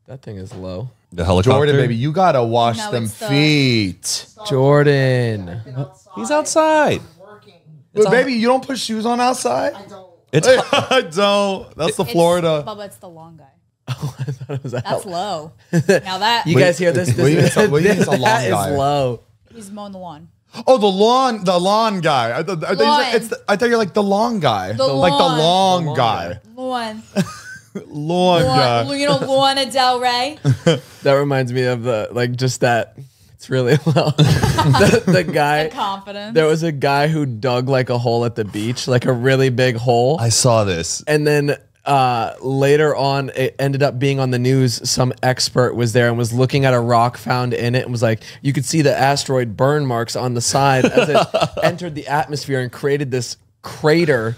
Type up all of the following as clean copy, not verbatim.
That thing is low. The helicopter. Jordan, baby, you gotta wash them feet. Jordan. He's outside. But baby, you don't put shoes on outside? I don't. I don't. That's the Florida. Bubba, it's the long guy. Oh, I thought it was That's low. Now that you guys hear this? What do you mean it's a long that guy? is low. he's mowing the lawn. Oh, the lawn guy. I thought you're like the long guy. Like the long guy. Lawn. Lawn guy. You know Lana Del Rey? That reminds me of just that. It's really low. the guy. The confidence. There was a guy who dug like a hole at the beach, like a really big hole. I saw this. And then later on, it ended up being on the news. Some expert was there and was looking at a rock found in it and was like, you could see the asteroid burn marks on the side as it entered the atmosphere and created this crater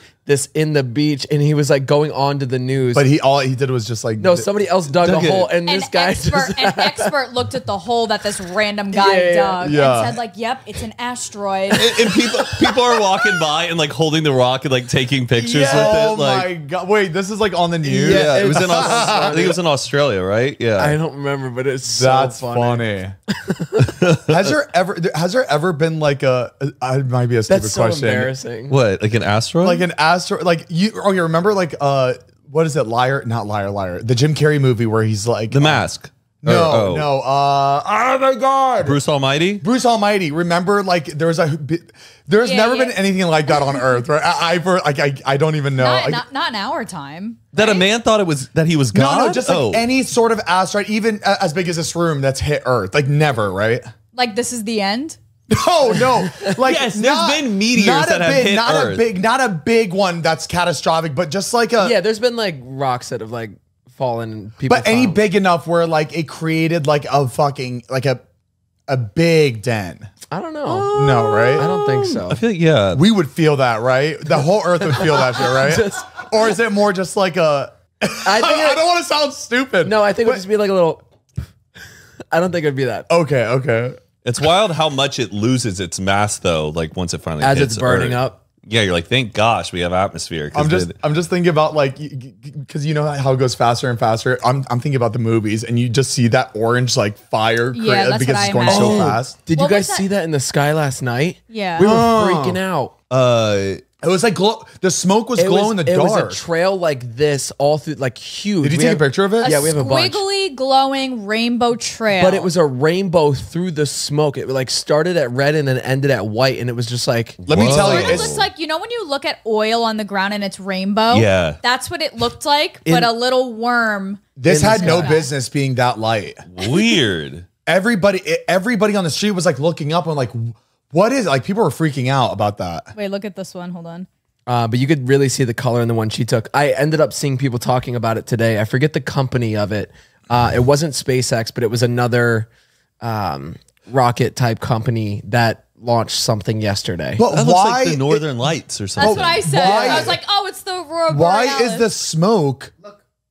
in the beach, and he was like going on to the news. But all he did was just like somebody else dug a hole, and this guy an expert looked at the hole that this random guy dug and said like, "Yep, it's an asteroid." And people are walking by and like holding the rock and like taking pictures with it. Oh Like, my god! Wait, this is like on the news. yeah, it was in. I think it was in Australia, right? Yeah, I don't remember, but it's That's so funny. Has there ever been like it might be a stupid That's so question. embarrassing. What, like an asteroid? Like an asteroid, like you remember like what is it? Not liar. The Jim Carrey movie where he's like The Mask. No. Oh my god. Bruce Almighty. Bruce Almighty. Remember, like there's never been anything like that on Earth, right? I don't even know. Not in our time. That a man thought that he was God. No, just like any sort of asteroid, even as big as this room that's hit Earth, like never, right? Like this is the end. No. Like yes, there's been meteors that have hit Earth. Not a big one that's catastrophic, but just like there's been like rocks that have like fallen and people. But any big enough where like it created like a fucking like a big dent. I don't know. No, right? I don't think so. I feel like, we would feel that, right? The whole Earth would feel that shit, right? Or is it more just like a? I don't want to sound stupid. No, I think it would just be like a little. I don't think it'd be that. Okay. It's wild how much it loses its mass though. Like once it finally as hits it's burning Earth. up. Yeah, you're like, thank gosh we have atmosphere. I'm just thinking about like, because you know how it goes faster and faster. I'm thinking about the movies, and you just see that orange like fire because it's going so fast. Did you guys see that in the sky last night? Yeah, we were freaking out. It was like the smoke was glow in the dark. It was a trail like this all through, like huge. Did you take a picture of it? Yeah, we have a bunch. Squiggly, glowing rainbow trail. But it was a rainbow through the smoke. It like started at red and then ended at white, and it was just like. Let me tell you, it looks like, you know when you look at oil on the ground and it's rainbow. Yeah, that's what it looked like. But a little worm. This had no business being that light. Weird. Everybody on the street was like looking up and like. What is it? Like people were freaking out about that. Wait, look at this one. Hold on. But you could really see the color in the one she took. I ended up seeing people talking about it today. I forget the company of it. It wasn't SpaceX, but it was another rocket type company that launched something yesterday. But that looks like the Northern Lights or something. That's what I said. I was like, oh, it's the Aurora Borealis. Why is the smoke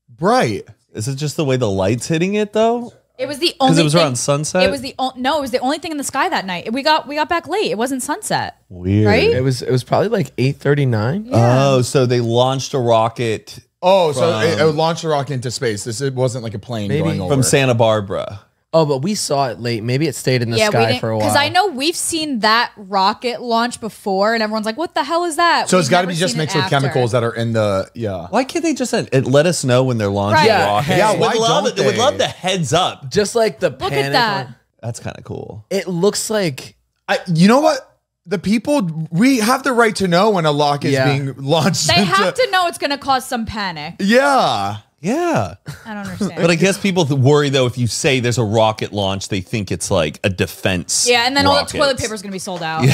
bright? Is it just the way the light's hitting it though? It was the only. Because it was around sunset. It was the no. It was the only thing in the sky that night. We got back late. It wasn't sunset. Weird. Right? It was probably like 8:39. Yeah. Oh, so they launched a rocket. Oh, so it launched a rocket into space. It wasn't like a plane going over. From Santa Barbara. Oh, but we saw it late. Maybe it stayed in the sky for a while. Because I know we've seen that rocket launch before, and everyone's like, "What the hell is that?" So it's got to be just mixed with chemicals that are in the Why can't they just let us know when they're launching rockets? Yeah, why don't they? Would love the heads up. Just like the Look panic at that. one. That's kind of cool. It looks like you know what? The people, we have the right to know when a rocket is being launched. They have to know it's going to cause some panic. Yeah. Yeah. I don't understand. But I guess people worry, though, if you say there's a rocket launch, they think it's like a defense. Yeah, and then all the toilet paper is going to be sold out.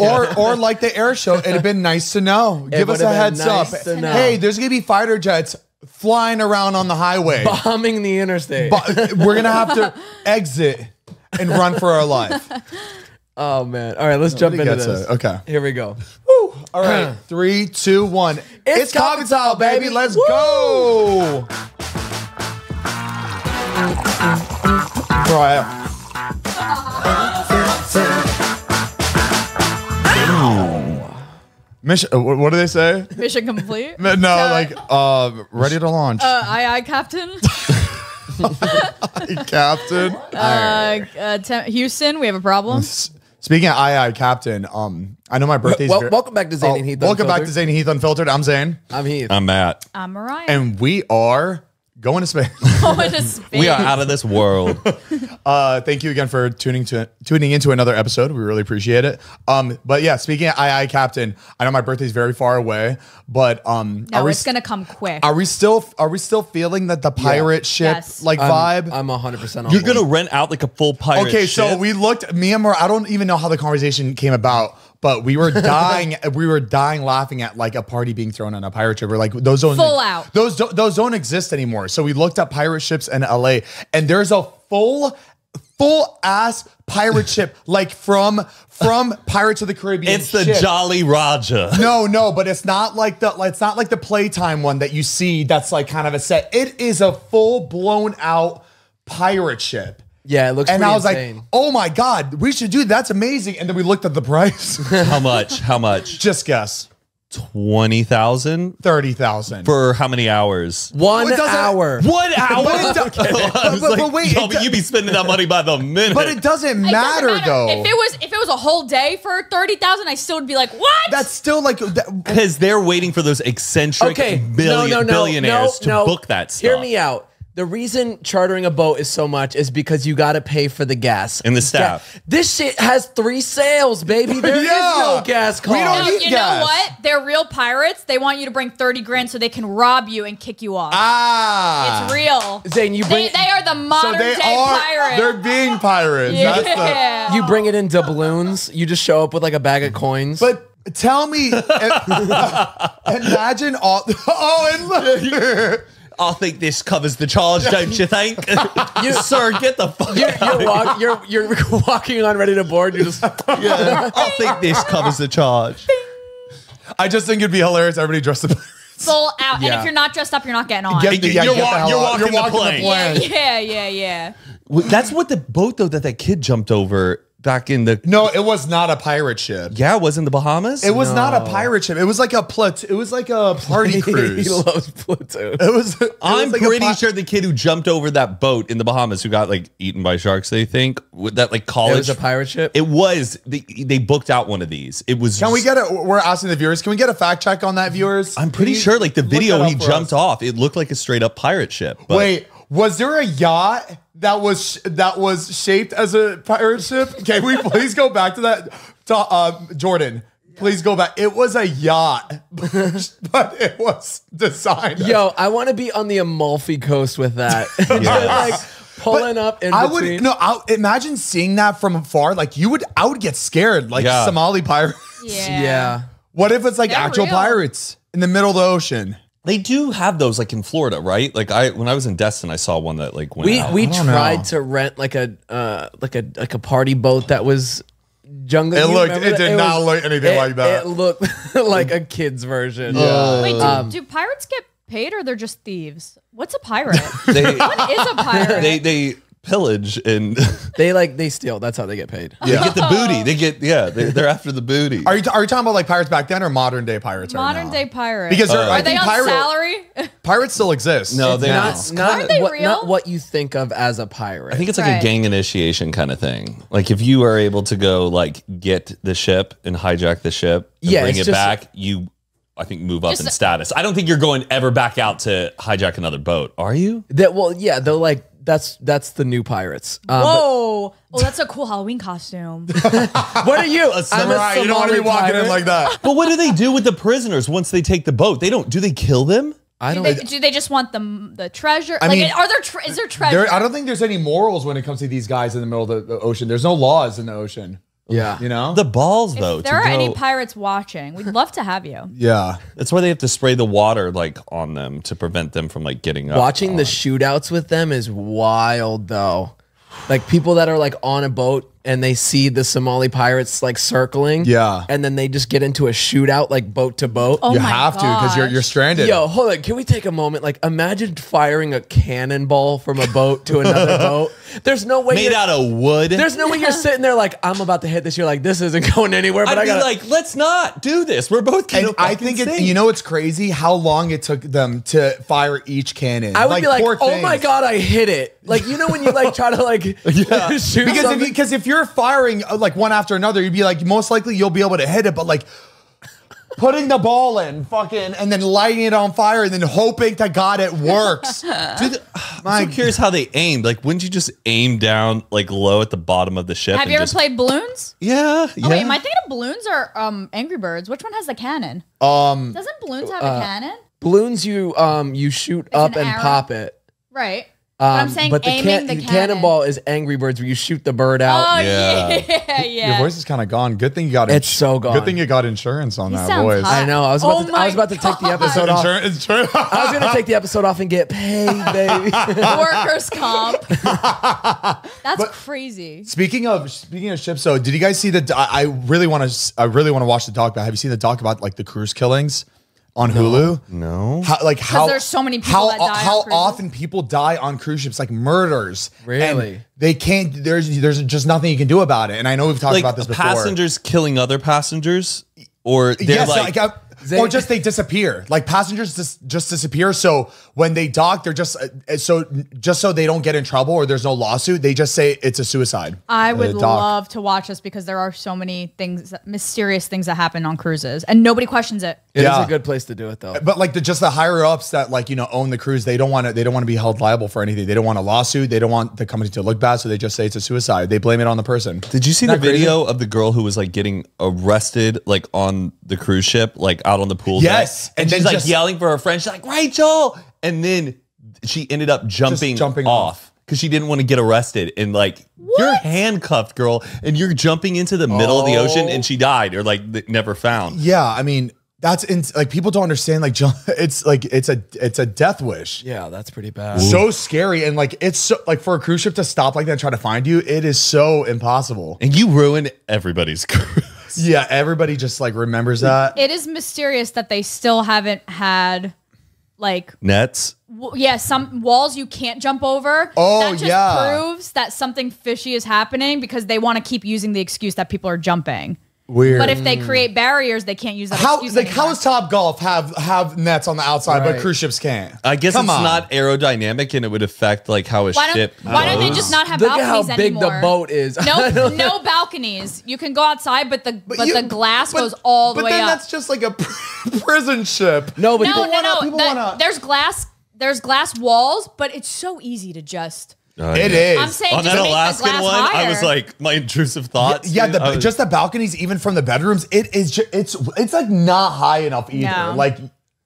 or like the air show, it'd have been nice to know. Give us a heads up. Hey, there's going to be fighter jets flying around on the highway. Bombing the interstate. We're going to have to exit and run for our life. Oh, man. All right, let's jump into this. Okay. Here we go. Woo. All right. 3, 2, 1. It's coffee time, baby. Let's go. Mission. What do they say? Mission complete. No, like ready to launch. Aye, aye, Captain. Captain. Houston, we have a problem. Speaking of I Captain, I know my birthday's welcome back to Zane and Heath. Welcome back to Zane and Heath Unfiltered. I'm Zane. I'm Heath. I'm Matt. I'm Mariah. And we are going to space. Going to space. We are out of this world. Thank you again for tuning into another episode. We really appreciate it. But yeah, speaking of I Captain, I know my birthday's very far away, but no, it's gonna come quick. Are we still feeling that the pirate ship vibe? I'm 100% on You're board. gonna rent out like a full pirate ship? So we looked, me and Mar, I don't even know how the conversation came about, but we were dying laughing at like a party being thrown on a pirate ship. We're like, those don't those don't exist anymore. So we looked at pirate ships in LA, and there's a full ass pirate ship like from Pirates of the Caribbean. It's the Jolly Roger. No, but it's not like the Playtime one that you see that's like kind of a set. It is a full blown out pirate ship. Yeah, it looks and pretty I was insane. like, oh my God, we should do that. That's amazing. And then we looked at the price. How much? Just guess. 20,000? 30,000. For how many hours? 1 hour. 1 hour? But wait, but you be spending that money by the minute. But it doesn't matter though. If it was a whole day for 30,000, I still would be like, what? That's still like because they're waiting for those eccentric billionaires to book that stuff. Hear me out. The reason chartering a boat is so much is because you got to pay for the gas and the staff. This shit has 3 sails, baby. There is no gas cost. We don't need you gas. know what? They're real pirates. They want you to bring 30 grand so they can rob you and kick you off. It's real. Zane, they are the modern day pirates. They're being pirates. Yeah. You bring it in doubloons. You just show up with like a bag of coins. But tell me, imagine all. And look. I think this covers the charge, don't you think? Sir, get the fuck out. You're walking on ready to board. You're just I think this covers the charge. I just think it'd be hilarious. Everybody dressed up. Full out. And if you're not dressed up, you're not getting on. You're walking the plane. Yeah. That's what the boat though that kid jumped over back in the. No, it was not a pirate ship. Yeah, it was in the Bahamas. It was not a pirate ship. It was like a It was like a party cruise. He loves platoon. I'm pretty sure the kid who jumped over that boat in the Bahamas who got like eaten by sharks. They think that like college. It was a pirate ship. It was. They booked out one of these. It was. Can we get a? We're asking the viewers. Can we get a fact check on that, viewers? I'm pretty sure like the video when he jumped off, it looked like a straight up pirate ship. But wait, was there a yacht that was shaped as a pirate ship? Can we please go back to that? Jordan, please go back. It was a yacht, but it was designed. Yo, I want to be on the Amalfi Coast with that. Like pulling up in between. I imagine seeing that from afar. Like I would get scared. Like Somali pirates. Yeah. What if it's like actual pirates in the middle of the ocean? they do have those like in Florida, right? Like when I was in Destin, I saw one that like went out. We tried to rent like a party boat that was jungle. It did not look anything like that. It looked like a kid's version. Yeah. Wait, do pirates get paid or they're just thieves? What's a pirate? What is a pirate? They pillage and they steal. That's how they get paid. They get the booty. They get they're after the booty. Are you talking about like pirates back then or modern day pirates? Modern day pirates. Because are they on salary? Pirates still exist. No, they're not what you think of as a pirate. I think it's like a gang initiation kind of thing. Like if you are able to go like get the ship and hijack the ship and bring it back, I think move up in status. I don't think you're going ever back out to hijack another boat. Are you? They're like that's the new pirates. Whoa! Oh, that's a cool Halloween costume. What are you? A samurai. You don't want to be walking in like that. But what do they do with the prisoners once they take the boat? Do they kill them? Do they just want the treasure? I mean, is there treasure? I don't think there's any morals when it comes to these guys in the middle of the ocean. There's no laws in the ocean. Yeah. You know? The balls, though. If there are any pirates watching, we'd love to have you. Yeah. That's why they have to spray the water like on them to prevent them from like getting up. Watching the shootouts with them is wild, though. Like people that are like on a boat and they see the Somali pirates like circling. Yeah. And then they just get into a shootout like boat to boat. Oh you my have to because you're stranded. Yo, hold on. Can we take a moment? Like imagine firing a cannonball from a boat to another boat There's no way made out of wood. There's no way you're sitting there like, I'm about to hit this. You're like, this isn't going anywhere. But I'd be like, let's not do this. We're both and I think you know what's crazy? How long it took them to fire each cannon. I would be like, oh my God, I hit it. Like, you know when you like try to like shoot because if you're firing like one after another, you'd be like, most likely you'll be able to hit it, but like putting the ball in fucking and then lighting it on fire and then hoping to God it works. Dude, I'm so curious how they aimed. Like, wouldn't you just aim down like low at the bottom of the ship? Have you ever played balloons? Yeah. Oh, wait, am I thinking of balloons or Angry Birds? Which one has the cannon? Doesn't balloons have a cannon? Balloons, you shoot up and pop it. Right. But I'm saying but aiming the cannonball is Angry Birds where you shoot the bird out. Oh, yeah. Your voice is kind of gone. Good thing you got it's so gone. Good thing you got insurance on that voice. Hot. I know. I was about to take the episode off. I was going to take the episode off and get paid, baby. Workers' comp. That's crazy. Speaking of ships, so did you guys see the? I really want to watch the doc. But have you seen the doc about like the cruise killings on Hulu? No. How there's so many people that die how on often people die on cruise ships, like murders. Really? And they can't. There's just nothing you can do about it. And I know we've talked about this before. Passengers killing other passengers, or they're or just they disappear. Like passengers just disappear. So when they dock, they're just so they don't get in trouble or there's no lawsuit. They just say it's a suicide. I would love to watch this because there are so many things, mysterious things that happen on cruises, and nobody questions it. It is a good place to do it though. But like the higher ups that own the cruise, they don't want to be held liable for anything. They don't want a lawsuit. They don't want the company to look bad, so they just say it's a suicide. They blame it on the person. Did you see the video of the girl who was like getting arrested like on the cruise ship, like out on the pool? Yes, and she's like yelling for her friend. She's like, Rachel, and then she ended up jumping off because she didn't want to get arrested. And like, you're handcuffed, girl, and you're jumping into the middle of the ocean, and she died or like never found. Yeah, I mean. That's like people don't understand. Like it's a death wish. Yeah, that's pretty bad. So scary, and like it's so like for a cruise ship to stop like that and try to find you, it is so impossible. And you ruin everybody's cruise. Yeah, everybody just like remembers that. It is mysterious that they still haven't had like nets. Some walls you can't jump over. Oh, that just proves that something fishy is happening because they want to keep using the excuse that people are jumping. Weird. But if they create barriers, they can't use that excuse anymore. How does Top Golf have nets on the outside, but cruise ships can't? I guess it's not aerodynamic, and it would affect like how a ship. Why don't they just not have balconies anymore? Look at how big the boat is. No balconies. You can go outside, but the glass goes all the way up. But then that's just like a prison ship. No. There's glass walls, but it's so easy to just. It is. I'm saying on just that make Alaskan the glass one, higher. I was like, my intrusive thoughts. Yeah, just the balconies, even from the bedrooms, it's like not high enough either. No. Like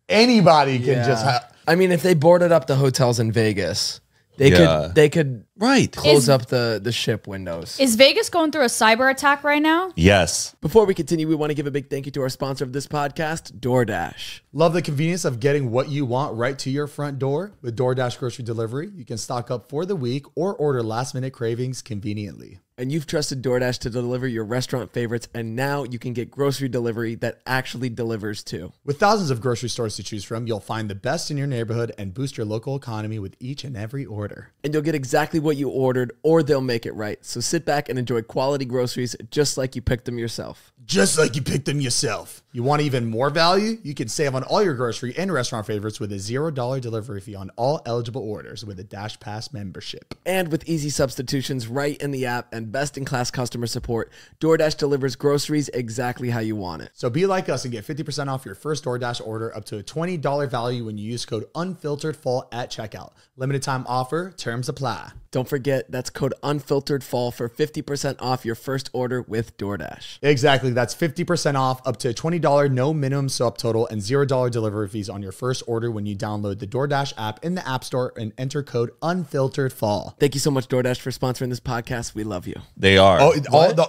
anybody can just have. I mean, if they boarded up the hotels in Vegas, they could close up the ship windows. Is Vegas going through a cyber attack right now? Yes. Before we continue, we want to give a big thank you to our sponsor of this podcast, DoorDash. Love the convenience of getting what you want right to your front door. With DoorDash grocery delivery, you can stock up for the week or order last-minute cravings conveniently. And you've trusted DoorDash to deliver your restaurant favorites, and now you can get grocery delivery that actually delivers too. With thousands of grocery stores to choose from, you'll find the best in your neighborhood and boost your local economy with each and every order. And you'll get exactly what you ordered, or they'll make it right. So sit back and enjoy quality groceries just like you picked them yourself. Just like you picked them yourself. You want even more value? You can save on all your grocery and restaurant favorites with a $0 delivery fee on all eligible orders with a Dash Pass membership. And with easy substitutions right in the app and best-in-class customer support, DoorDash delivers groceries exactly how you want it. So be like us and get 50% off your first DoorDash order up to a $20 value when you use code UNFILTEREDFALL at checkout. Limited time offer, terms apply. Don't forget, that's code UNFILTEREDFALL for 50% off your first order with DoorDash. Exactly. That's 50% off up to a $20 no minimum subtotal and $0 delivery fees on your first order when you download the DoorDash app in the App Store and enter code UNFILTEREDFALL. Thank you so much, DoorDash, for sponsoring this podcast. We love you. you. They are. Oh,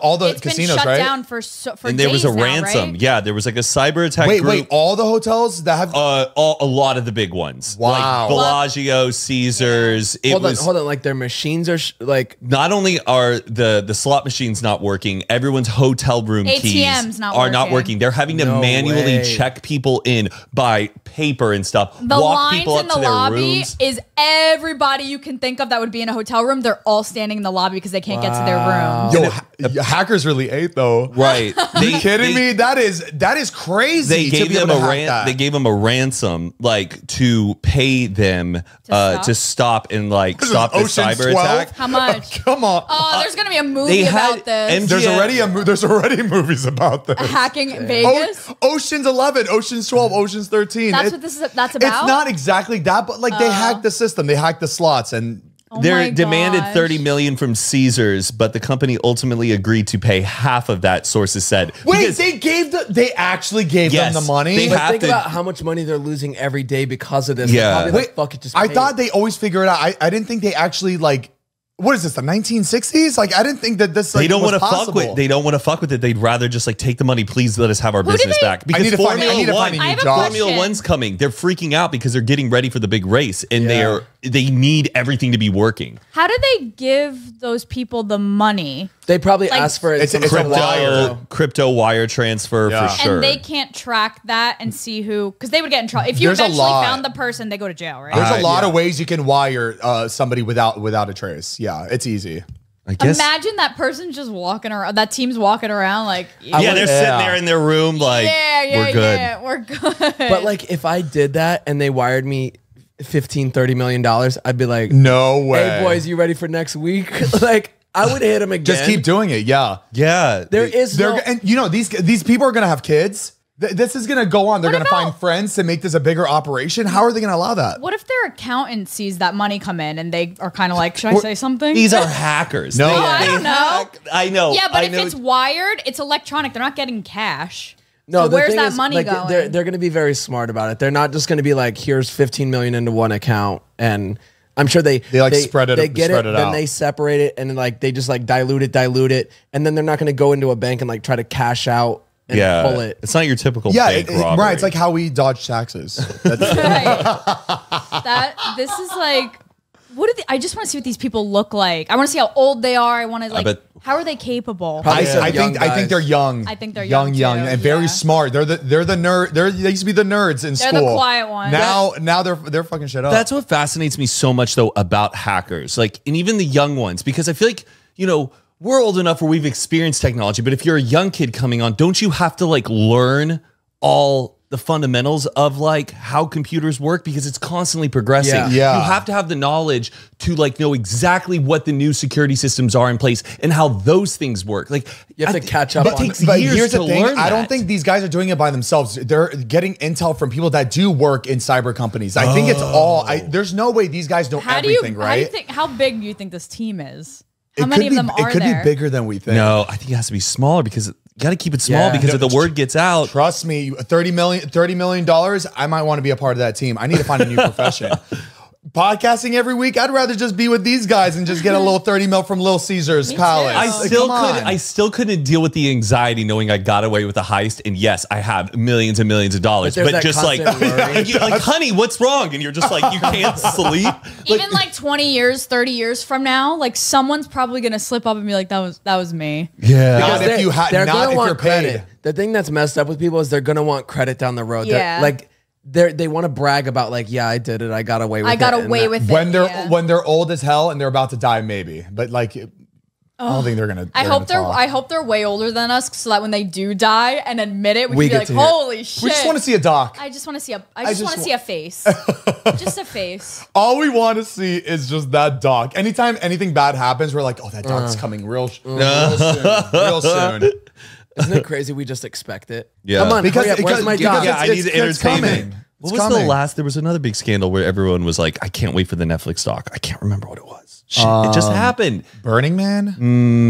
all the it's casinos, been shut right? down for and there was a days now, ransom. right? Yeah, there was like a cyber attack. Wait, all the hotels that have a lot of the big ones. Wow. Like Bellagio, Caesars. Yeah. Hold on. Like their machines are like. Not only are the slot machines not working, everyone's hotel room keys are not working. They're having to manually check people in by paper and stuff. The walk lines people up in the to their lobby rooms. is everybody you can think of that would be in a hotel room. They're all standing in the lobby because they can't get to their rooms. Yo, hackers really ate though. Right? You kidding me? That is crazy. They gave them they gave them a ransom like to pay them to stop and like stop the cyber attack. How much? Come on. Oh, there's gonna be a movie about this. There's already movies about this. Hacking Vegas. Ocean's 11, Ocean's 12, Ocean's 13. That's about. It's not exactly that, but like they hacked the system, they hacked the slots, and they demanded $30 million from Caesars, but the company ultimately agreed to pay half of that. Sources said. Wait, they actually gave them the money. But think about how much money they're losing every day because of this. Yeah. Wait, fuck it, just I thought they always figure it out. I didn't think they actually like. What is this? The 1960s? Like I didn't think that this. Like, they don't want to fuck with. They don't want to fuck with it. They'd rather just like take the money. Please let us have our business back. Because Formula 1's coming. They're freaking out because they're getting ready for the big race, and they need everything to be working. How do they give those people the money? They probably ask for it's crypto wire transfer for sure. And they can't track that and see who, because they would get in trouble. If you eventually found the person, they go to jail, right? There's a lot of ways you can wire somebody without a trace. Yeah, it's easy. I guess. Imagine that person's just walking around. That team's walking around like they're sitting there in their room like we're good. Yeah, we're good. But like if I did that and they wired me $15-30 million, I'd be like, no way. Hey boys, you ready for next week? Like I would hit them again. Just keep doing it. Yeah. And you know these people are gonna have kids. This is gonna go on. They're gonna find friends to make this a bigger operation. How are they gonna allow that? What if their accountant sees that money come in and they are kind of like, should I say something? These are hackers. No, I don't know. I know. Yeah, but if it's wired, it's electronic. They're not getting cash. No, so where's that money going? They're going to be very smart about it. They're not just going to be like, here's 15 million into one account, and I'm sure they spread it. They get it, then they separate it, and then like they just like dilute it, and then they're not going to go into a bank and like try to cash out and pull it. It's not your typical bank robbery. Right. It's like how we dodge taxes. This is like. I just want to see what these people look like. I want to see how old they are. I want to like. How are they capable? I think they're young. I think they're young, and very smart. They're the nerd. They used to be the nerds in school. They're the quiet ones. Now they're fucking shit up. That's what fascinates me so much though about hackers, like, and even the young ones, because I feel like we're old enough where we've experienced technology, but if you're a young kid coming on, don't you have to like learn all the fundamentals of like how computers work, because it's constantly progressing. Yeah. You have to have the knowledge to like know exactly what the new security systems are in place and how those things work. Like you have to catch up. It takes years to learn. I don't think these guys are doing it by themselves. They're getting intel from people that do work in cyber companies. I think it's all. There's no way these guys know everything, right? How big do you think this team is? How many of them are there? It could be bigger than we think. No, I think it has to be smaller because you got to keep it small because if the word gets out. Trust me, $30 million, I might want to be a part of that team. I need to find a new profession. Podcasting every week, I'd rather just be with these guys and just get a little 30 mil from Little Caesars Palace. I still couldn't deal with the anxiety knowing I got away with a heist, and yes, I have millions and millions of dollars, but just like honey, what's wrong? And you're just like, you can't sleep. Even like 20 years, 30 years from now, like someone's probably gonna slip up and be like, that was me. Yeah. Because if you're paid. The thing that's messed up with people is they're gonna want credit down the road. Yeah. They want to brag about like, yeah, I did it. I got away with it. I got away with it. When they're old as hell and they're about to die, maybe. But like, I don't think they're gonna. I hope they're way older than us, so that when they do die and admit it, we can be like, holy shit. We just want to see a doc. I just want to see a face. Just a face. All we want to see is just that doc. Anytime anything bad happens, we're like, oh, that doc's coming real soon. Real soon. Isn't it crazy? We just expect it. Yeah. Come on, where's my job? I need entertainment. What was the last? There was another big scandal where everyone was like, I can't wait for the Netflix doc. I can't remember what it was. It just happened. Burning Man?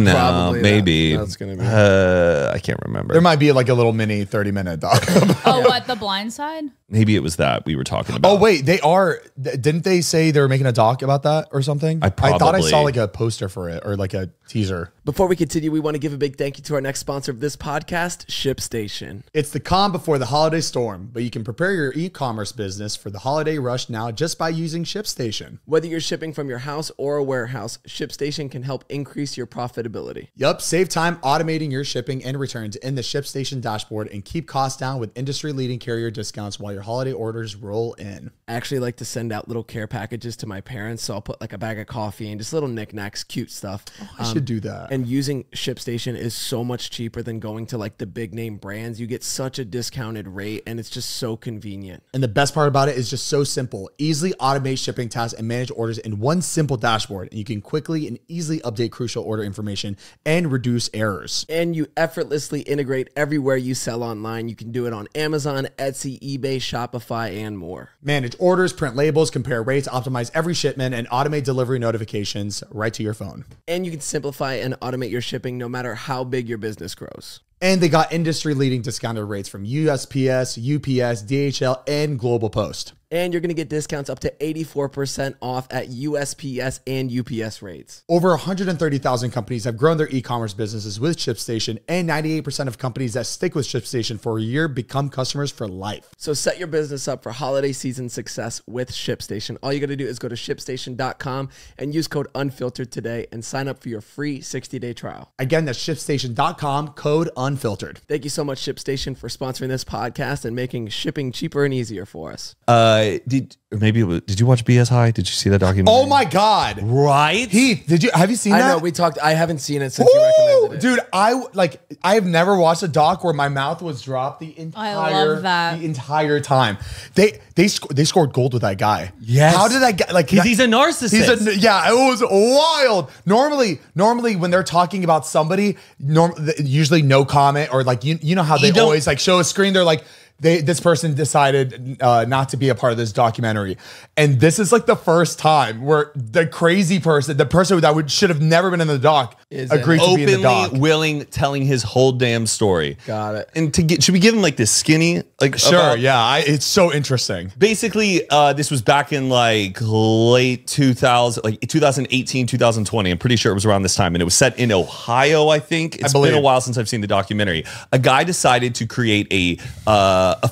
No, Probably maybe. That's gonna be. I can't remember. There might be like a little mini 30-minute doc. Oh, what? The Blind Side? Maybe it was that we were talking about. Oh, wait. Didn't they say they were making a doc about that or something? I thought I saw like a poster for it or like a teaser. Before we continue, we want to give a big thank you to our next sponsor of this podcast, ShipStation. It's the calm before the holiday storm, but you can prepare your e-commerce business for the holiday rush now just by using ShipStation. Whether you're shipping from your house or a warehouse, ShipStation can help increase your profitability. Yup, save time automating your shipping and returns in the ShipStation dashboard and keep costs down with industry-leading carrier discounts while your holiday orders roll in. I actually like to send out little care packages to my parents, so I'll put like a bag of coffee and just little knickknacks, cute stuff. I should do that. And using ShipStation is so much cheaper than going to like the big name brands. You get such a discounted rate and it's just so convenient. And the best part about it is just so simple. Easily automate shipping tasks and manage orders in one simple dashboard. And you can quickly and easily update crucial order information and reduce errors. And you effortlessly integrate everywhere you sell online. You can do it on Amazon, Etsy, eBay, Shopify, and more. Manage orders, print labels, compare rates, optimize every shipment, and automate delivery notifications right to your phone. And you can simplify and automate your shipping no matter how big your business grows. And they got industry-leading discounted rates from USPS, UPS, DHL, and Global Post. And you're going to get discounts up to 84% off at USPS and UPS rates. Over 130,000 companies have grown their e-commerce businesses with ShipStation, and 98% of companies that stick with ShipStation for a year become customers for life. So set your business up for holiday season success with ShipStation. All you got to do is go to ShipStation.com and use code UNFILTERED today and sign up for your free 60-day trial. Again, that's ShipStation.com, code UNFILTERED. Thank you so much, ShipStation, for sponsoring this podcast and making shipping cheaper and easier for us. Did you watch BS High? Did you see that documentary? Oh my God. Right? Heath, have you seen that? I know, we talked. I haven't seen it since you recommended it. Dude, I have never watched a doc where my mouth was dropped the entire time. They scored gold with that guy. Yes. How did that guy he's a narcissist. Yeah, it was wild. Normally when they're talking about somebody, usually no comment, or like you know how they always like show a screen, they're like, this person decided not to be a part of this documentary. And this is like the first time where the crazy person, the person that should have never been in the doc, agreed to be in the doc. Openly willing, telling his whole damn story. Got it. And should we give him like this skinny? Like sure, yeah. It's so interesting. Basically, this was back in like late 2000, like 2018, 2020. I'm pretty sure it was around this time. And it was set in Ohio, I think. It's been a while since I've seen the documentary. A guy decided to create a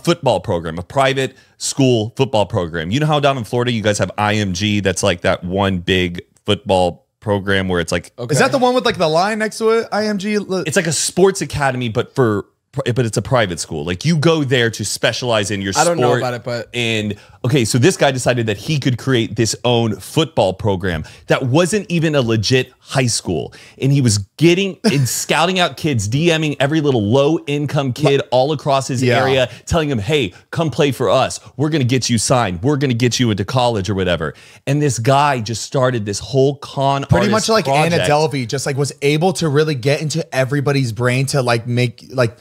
football program, a private school football program. You know how down in Florida you guys have IMG, that's like that one big football program where it's like, is that the one with like the line next to it? IMG? It's like a sports academy, but it's a private school. Like you go there to specialize in your sport. I don't know about it, but okay, so this guy decided that he could create this own football program that wasn't even a legit high school. And he was getting and scouting out kids, DMing every little low income kid all across his area, telling him, hey, come play for us. We're going to get you signed. We're going to get you into college or whatever. And this guy just started this whole pretty much like project. Anna Delvey, just like was able to really get into everybody's brain to like make like,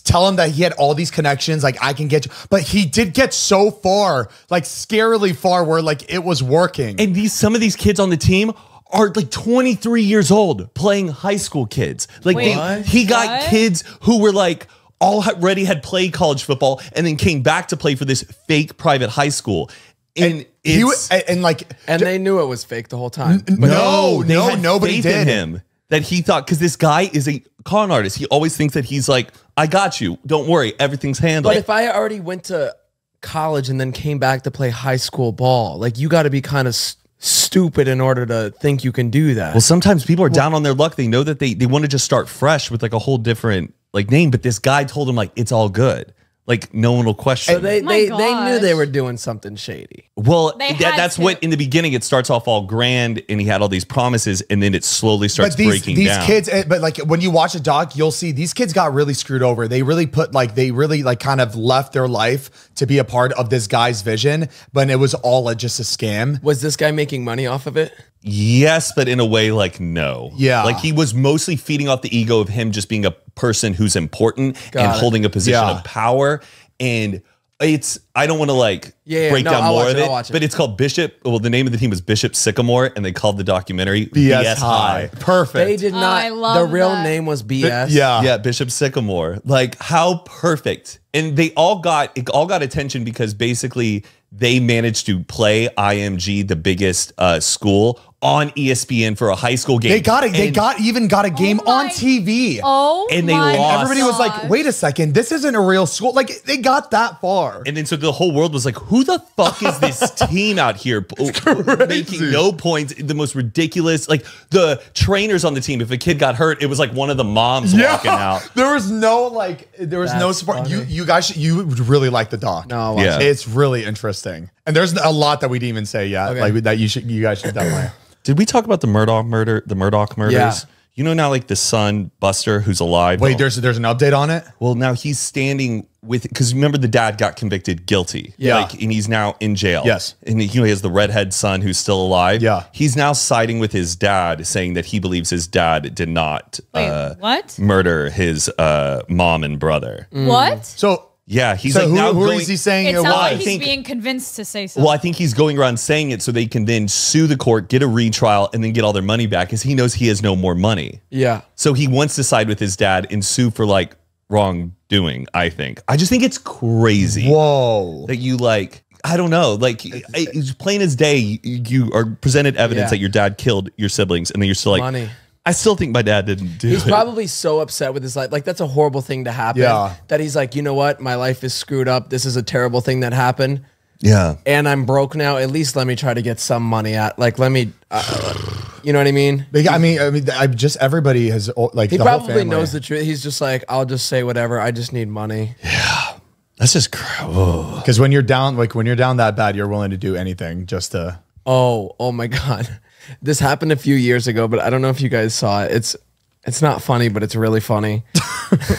tell him that he had all these connections, like I can get you, but he did get so far, like scarily far, where like it was working. And some of these kids on the team are like 23 years old playing high school kids. Like he got kids who were like already had played college football and then came back to play for this fake private high school. And they knew it was fake the whole time. Nobody did. Him. That he thought, because this guy is a con artist. He always thinks that he's like, I got you. Don't worry. Everything's handled. But if I already went to college and then came back to play high school ball, like you got to be kind of stupid in order to think you can do that. Well, sometimes people are down on their luck. They know that they want to just start fresh with like a whole different like name. But this guy told him like, it's all good. Like no one will question. So they knew they were doing something shady. Well, that's what in the beginning it starts off all grand, and he had all these promises, and then it slowly starts breaking down. These kids, but like when you watch a doc, you'll see these kids got really screwed over. They really kind of left their life to be a part of this guy's vision, but it was all just a scam. Was this guy making money off of it? Yes, but in a way, like no. Yeah, like he was mostly feeding off the ego of him just being a person who's important and holding a position of power. And I don't want to like break down more of it, but it's called Bishop. Well, the name of the team was Bishop Sycamore, and they called the documentary BS High. Perfect. They did not. The real name was BS. Yeah, Bishop Sycamore. Like how perfect, and it all got attention because basically they managed to play IMG, the biggest school, on ESPN for a high school game. They got a game on TV. And they lost. Everybody was like, wait a second, this isn't a real school. Like they got that far. And then so the whole world was like, who the fuck is this team out here making no points? The most ridiculous, like the trainers on the team, if a kid got hurt, it was like one of the moms walking out. There was no no support. Funny. You guys you would really like the doc. No, it's really interesting. And there's a lot that we didn't even say yet. Okay. Like that you guys should definitely. Did we talk about the Murdoch murders? Yeah. You know now, like the son Buster, who's alive. Wait, there's an update on it. Well, now he's standing with, because remember the dad got convicted guilty. Yeah, and he's now in jail. Yes, and he has the redhead son who's still alive. Yeah, he's now siding with his dad, saying that he believes his dad did not murder his mom and brother. What? So. Yeah, he's so who is he saying it sounds like he's being convinced to say something. Well, I think he's going around saying it so they can then sue the court, get a retrial, and then get all their money back because he knows he has no more money. Yeah. So he wants to side with his dad and sue for like wrongdoing, I think. I just think it's crazy. Whoa. That you like, I don't know, like plain as day, you are presented evidence that your dad killed your siblings and then you're still like, money. I still think my dad didn't do it. He's probably so upset with his life. Like, that's a horrible thing to happen. Yeah. That he's like, you know what? My life is screwed up. This is a terrible thing that happened. Yeah. And I'm broke now. At least let me try to get some money out. Like, let me, you know what I mean? I mean, just everybody has, like, he probably knows the truth. He's just like, I'll just say whatever. I just need money. Yeah. That's just because when you're down, like, when you're down that bad, you're willing to do anything just to. Oh my God. This happened a few years ago, but I don't know if you guys saw it. It's not funny, but it's really funny.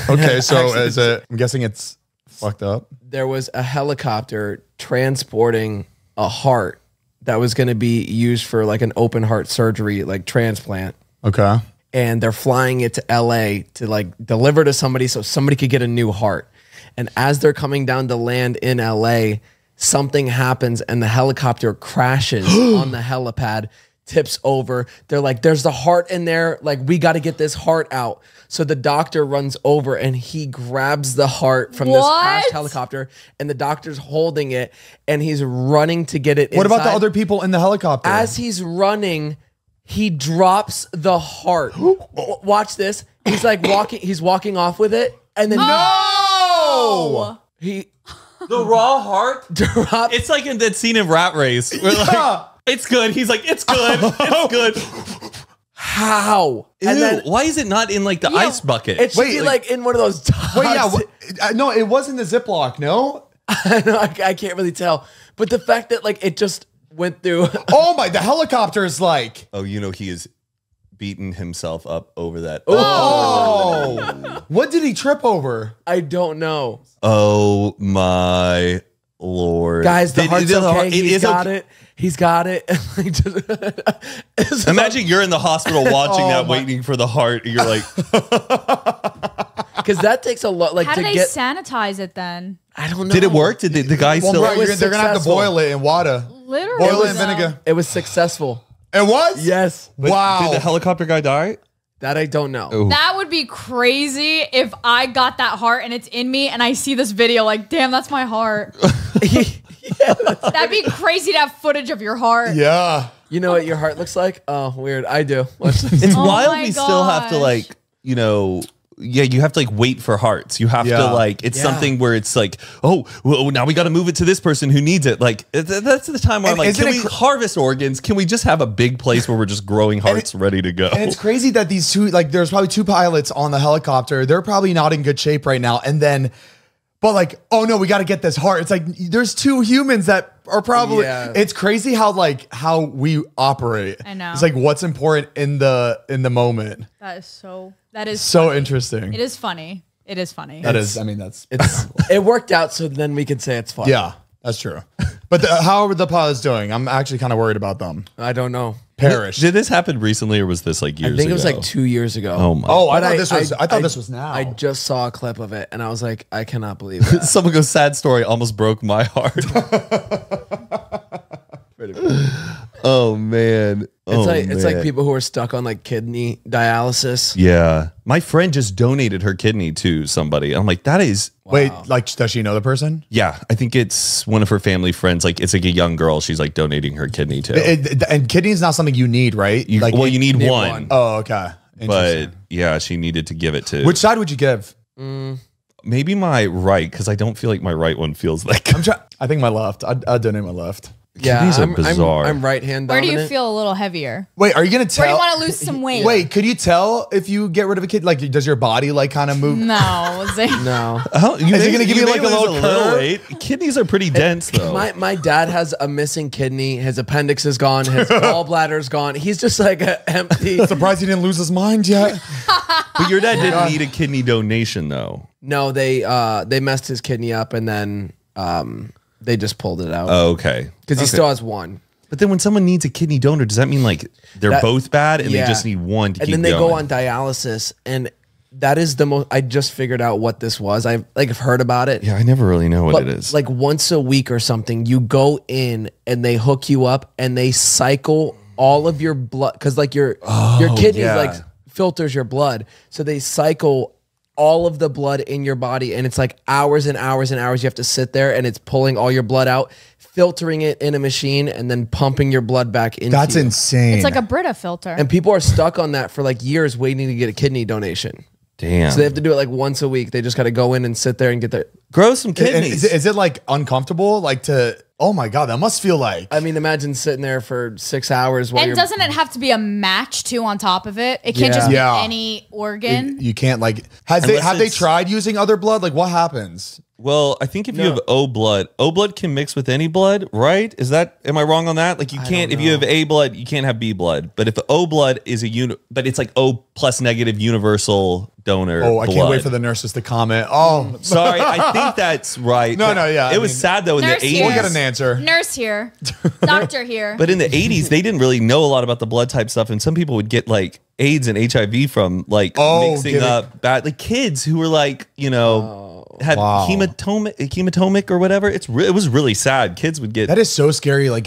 Okay, so actually, I'm guessing it's fucked up. There was a helicopter transporting a heart that was going to be used for like an open heart surgery, like transplant. Okay. And they're flying it to LA to like deliver to somebody so somebody could get a new heart. And as they're coming down to land in LA, something happens and the helicopter crashes on the helipad, tips over. They're like, there's the heart in there. Like, we got to get this heart out. So the doctor runs over and he grabs the heart from this crashed helicopter and the doctor's holding it and he's running to get it. What about the other people in the helicopter? As he's running, he drops the heart. Watch this. He's like he's walking off with it. And then the raw heart dropped. It's like in that scene in Rat Race where like, it's good. He's like, it's good. It's good. How? Ew, and then why is it not in like the ice bucket? It should be like in one of those tubs. Wait, no, it was in the Ziploc, no? I can't really tell. But the fact that like it just went through. Oh my, the helicopter is like. Oh, you know, he is beating himself up over that. Oh. What did he trip over? I don't know. Oh my Lord. Guys, the heart's okay. He's got it. He's got it. Imagine you're in the hospital watching that, waiting for the heart. You're like, because that takes a lot. Like, how do they sanitize it then? I don't know. Did it work? Did the guy still? They're gonna have to boil it in water. Literally, boil it in vinegar. It was successful. It was? Yes. Wow. Did the helicopter guy die? That I don't know. Ooh. That would be crazy if I got that heart and it's in me and I see this video like, damn, that's my heart. That'd be crazy to have footage of your heart. Yeah. You know what your heart looks like? Oh, weird. I do. It's wild we still have to like, you know, you have to like wait for hearts. You have to like, it's something where it's like, oh, well, now we got to move it to this person who needs it. Like, that's the time where I'm like, can we harvest organs? Can we just have a big place where we're just growing hearts ready to go? And it's crazy that these two, like, there's probably two pilots on the helicopter. They're probably not in good shape right now. And then, but like, oh no, we got to get this heart. It's like, there's two humans that are probably, it's crazy how we operate. I know. It's like what's important in the moment. That is so funny. Interesting. It is funny. It is funny. That is, I mean, it worked out. So then we could say it's funny. Yeah. That's true. But how are the pods doing? I'm actually kind of worried about them. I don't know. Perish. Did this happen recently, or was this like years ago? I think it was like 2 years ago. Oh my! Oh, I thought this was now. I just saw a clip of it, and I was like, I cannot believe that. Someone goes, sad story, almost broke my heart. Oh man. It's like people who are stuck on like kidney dialysis. Yeah. My friend just donated her kidney to somebody. I'm like, that is Wait, like does she know the person? yeah, I think it's one of her family friends. Like it's like a young girl she's like donating her kidney to. And kidney is not something you need, right? You need one. Oh, okay. But yeah, she needed to give it to Which side would you give? maybe my right, because I don't feel like my right one feels like I think my left. I'd donate my left. Yeah, kidneys are bizarre. I'm right hand Where dominant. do you feel a little heavier? Wait, are you gonna tell? Where do you want to lose some weight? Wait, could you tell if you get rid of a kid? Like, does your body like kind of move? No, Zane. No. Is it gonna give you like a lose little curve? weight? Kidneys are pretty dense though. My dad has a missing kidney. His appendix is gone. His gallbladder's gone. He's just like empty. Surprised he didn't lose his mind yet. But your dad didn't need a kidney donation though. No, they messed his kidney up, and then they just pulled it out. Oh, okay. Because he still has one. But then when someone needs a kidney donor, does that mean like they're both bad and they Yeah. just need one to keep going? And then they go on dialysis, and that is the most. I just figured out what this was. I've heard about it. Yeah, I never really know what But it is. like once a week or something, you go in and they hook you up and they cycle all of your blood, because like your kidney like filters your blood, so they cycle all of the blood in your body, and it's like hours and hours and hours you have to sit there, and it's pulling all your blood out, filtering it in a machine, and then pumping your blood back into That's you. insane. It's like a Brita filter. And people are stuck on that for like years waiting to get a kidney donation. Damn. So they have to do it like once a week. They just got to go in and sit there and get their. Grow some And kidneys. is it like uncomfortable? Like oh my God, that must feel like. I mean, imagine sitting there for 6 hours while and you're. doesn't it have to be a match too on top of it? It can't just be Yeah. any organ. You can't like. Have Unless they it's- tried using other blood? Like what happens? Well, I think if you have O blood can mix with any blood, right? Am I wrong on that? Like you can't, if you have A blood, you can't have B blood. But if O blood is but it's like O plus negative universal donor. Oh, I blood. can't wait for the nurses to comment. Oh, Sorry, I think that's right. No, yeah, It was sad though in the Nurse 80s. here. we'll get an answer. Nurse here, doctor here. But in the 80s, they didn't really know a lot about the blood type stuff. And some people would get like AIDS and HIV from like mixing up bad, like kids who were like, had hematomic or whatever. It was really sad. Kids would get. That is so scary. Like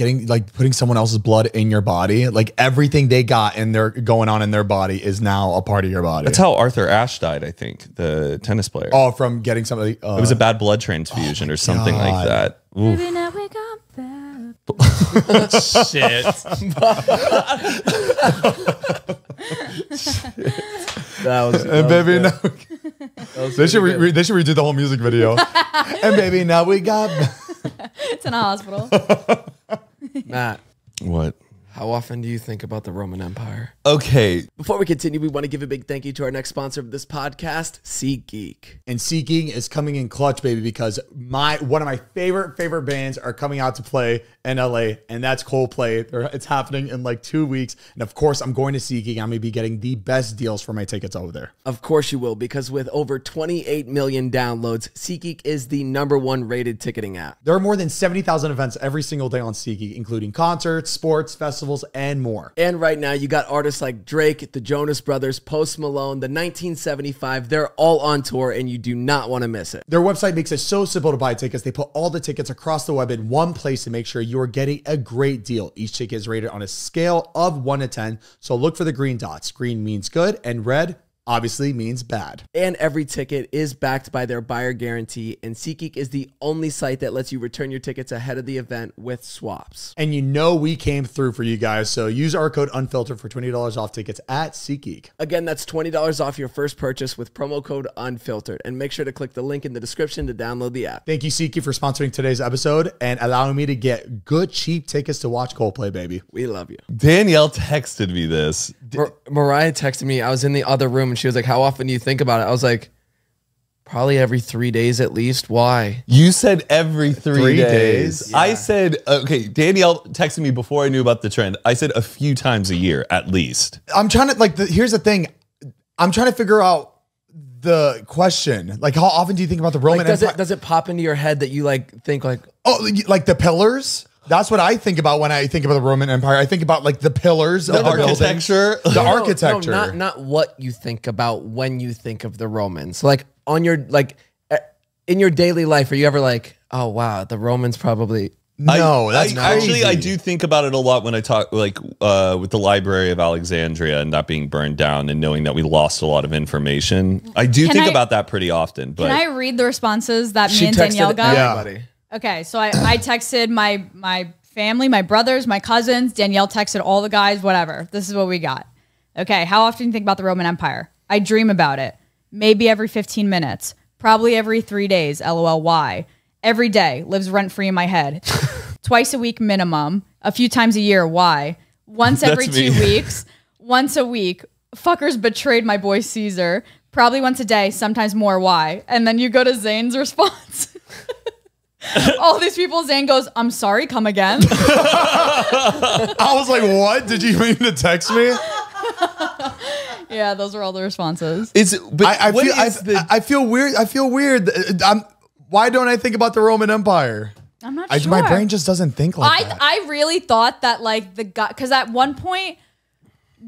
putting someone else's blood in your body. Like everything they got and they're going on in their body is now a part of your body. That's how Arthur Ashe died, I think, the tennis player. Oh, from getting somebody. It was a bad blood transfusion or something like that. Oof. Maybe now we got back. Shit. And baby, now they should redo the whole music video. And baby, now we got. It's in a hospital. Matt, What? how often do you think about the Roman Empire? Okay. Before we continue, we want to give a big thank you to our next sponsor of this podcast, SeatGeek. And SeatGeek is coming in clutch, baby, because one of my favorite bands are coming out to play in LA, and that's Coldplay. It's happening in like 2 weeks. And of course, I'm going to SeatGeek. I'm going to be getting the best deals for my tickets over there. Of course you will, because with over 28 million downloads, SeatGeek is the #1 rated ticketing app. There are more than 70,000 events every single day on SeatGeek, including concerts, sports, festivals, and more. And right now, you got artists like Drake, the Jonas Brothers, Post Malone, the 1975. They're all on tour, and you do not want to miss it. Their website makes it so simple to buy tickets. They put all the tickets across the web in one place to make sure you're getting a great deal. Each ticket is rated on a scale of 1 to 10, so look for the green dots. Green means good, and red obviously means bad. And every ticket is backed by their buyer guarantee, and SeatGeek is the only site that lets you return your tickets ahead of the event with swaps. And we came through for you guys, so use our code UNFILTERED for $20 off tickets at SeatGeek. Again, that's $20 off your first purchase with promo code UNFILTERED, and make sure to click the link in the description to download the app. Thank you, SeatGeek, for sponsoring today's episode and allowing me to get good, cheap tickets to watch Coldplay, baby. We love you. Danielle texted me this. Mariah texted me. I was in the other room, and she was like, how often do you think about it? I was like, probably every 3 days at least. Why? You said every 3 days. Yeah. I said, okay, Danielle texted me before I knew about the trend. I said a few times a year at least. I'm trying to, here's the thing. I'm trying to figure out the question. Like, how often do you think about the Roman Empire? Does it pop into your head that you like think like, oh, like the pillars? That's what I think about when I think about the Roman Empire. I think about like the pillars of the architecture. The architecture. No, not what you think about when you think of the Romans. Like on your in your daily life, are you ever like, oh wow, the Romans probably? No, that's actually I do think about it a lot when I talk like with the Library of Alexandria and that being burned down and knowing that we lost a lot of information. I do think about that pretty often. But can I read the responses that me and Danielle got? Yeah. Okay, so I texted my family, my brothers, my cousins. Danielle texted all the guys, whatever. This is what we got. Okay, how often do you think about the Roman Empire? I dream about it. Maybe every 15 minutes. Probably every 3 days, LOL, why? Every day, lives rent-free in my head. Twice a week minimum. A few times a year, why? Once every 2 weeks. Once a week. Fuckers betrayed my boy Caesar. Probably once a day, sometimes more, why? And then you go to Zane's response. All these people, Zane goes, I'm sorry, come again. I was like, what? Did you mean to text me? Yeah, those are all the responses. I feel weird. I feel weird. Why don't I think about the Roman Empire? I'm not sure. My brain just doesn't think like that. I really thought that like the guy, because at one point,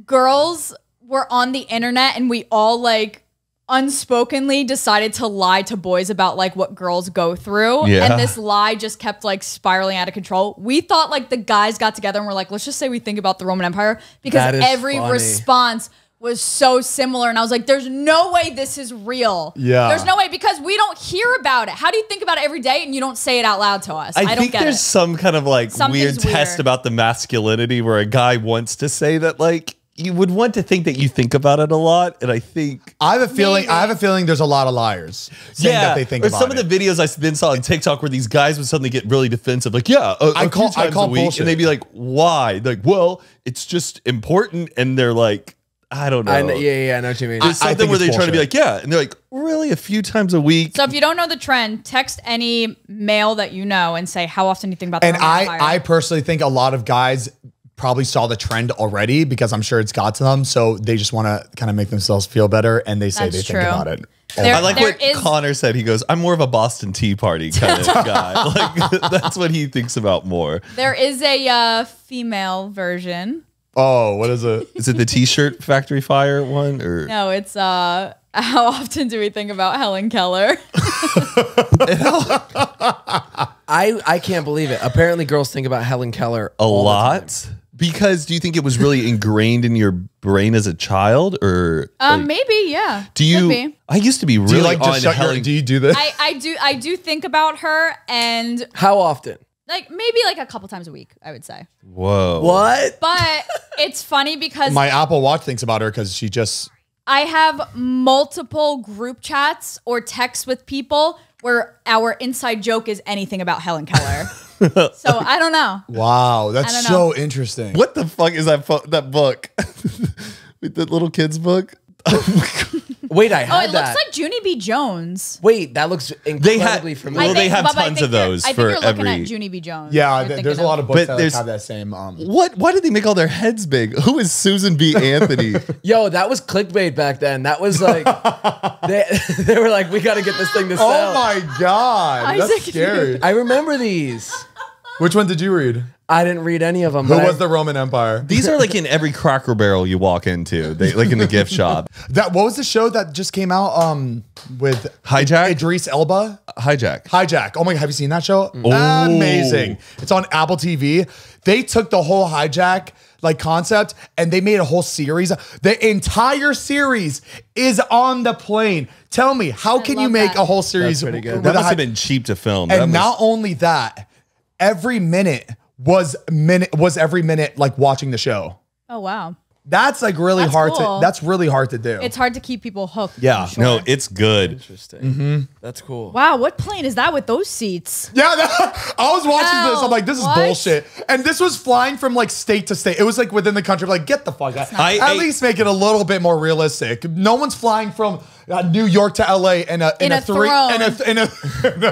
girls were on the internet and we all like unspokenly decided to lie to boys about like what girls go through, and this lie just kept like spiraling out of control. We thought like the guys got together and were like, let's just say we think about the Roman Empire, because every response was so similar, and I was like, there's no way this is real. There's no way, because we don't hear about it. How do you think about it every day and you don't say it out loud to us? I don't think get there's it. some kind of like weird test about the masculinity where a guy wants to say that like you would want to think that you think about it a lot, and I think I have a feeling. I have a feeling there's a lot of liars saying that they think about it. Some of the videos I then saw on TikTok where these guys would suddenly get really defensive, like, I call a week, bullshit. and they'd be like, "Why?" Like, well, it's just important, and they're like, I don't know. I know what you mean. There's something where they try to be like, and they're like, really, a few times a week. So if you don't know the trend, text any male that you know and say, how often do you think about the Roman Empire? I personally think a lot of guys probably saw the trend already, because I'm sure it's got to them. So they just want to kind of make themselves feel better, and they say think about it. I like what Connor said. He goes, I'm more of a Boston Tea Party kind of guy. Like, that's what he thinks about more. There is a female version. Oh, what is it? Is it the T-shirt Factory Fire one? Or no, it's how often do we think about Helen Keller? I can't believe it. Apparently girls think about Helen Keller a lot. Because do you think it was really ingrained in your brain as a child, or like, maybe, yeah. Do you? I used to be really on Helen. Do you do this? I do think about her, and how often? Like maybe like a couple times a week, I would say. Whoa. What? But it's funny because my Apple Watch thinks about her because she just. I have multiple group chats or texts with people where our inside joke is anything about Helen Keller. So I don't know. Wow, that's so interesting. What the fuck is that book? With the little kids book? Wait, I had it looks like Junie B. Jones. Wait, that looks incredibly familiar. Well, they have tons of those for every. I think you're looking at Junie B. Jones. Yeah, there's a lot of books that have that same. Why did they make all their heads big? Who is Susan B. Anthony? Yo, that was clickbait back then. That was like they were like, we got to get this thing to sell. Oh my god, that's scary. I remember these. Which one did you read? I didn't read any of them. Who was the Roman Empire? These are like in every Cracker Barrel you walk into. They like in the gift shop. What was the show that just came out with Hijack? Idris Elba? Hijack. Oh my god, have you seen that show? Oh. Amazing. It's on Apple TV. They took the whole Hijack like concept and they made a whole series. The entire series is on the plane. Tell me, how can you make a whole series? That's pretty good. That must have been cheap to film. And not only that, every minute was every minute like watching the show. Oh wow. That's like really hard to that's really hard to do. It's hard to keep people hooked. Yeah. Sure. No, it's good. Interesting. That's cool. Wow, what plane is that with those seats? Yeah, I was watching this. I'm like, this is bullshit. And this was flying from like state to state. It was like within the country. Like, get the fuck out. At least make it a little bit more realistic. No one's flying from New York to LA in a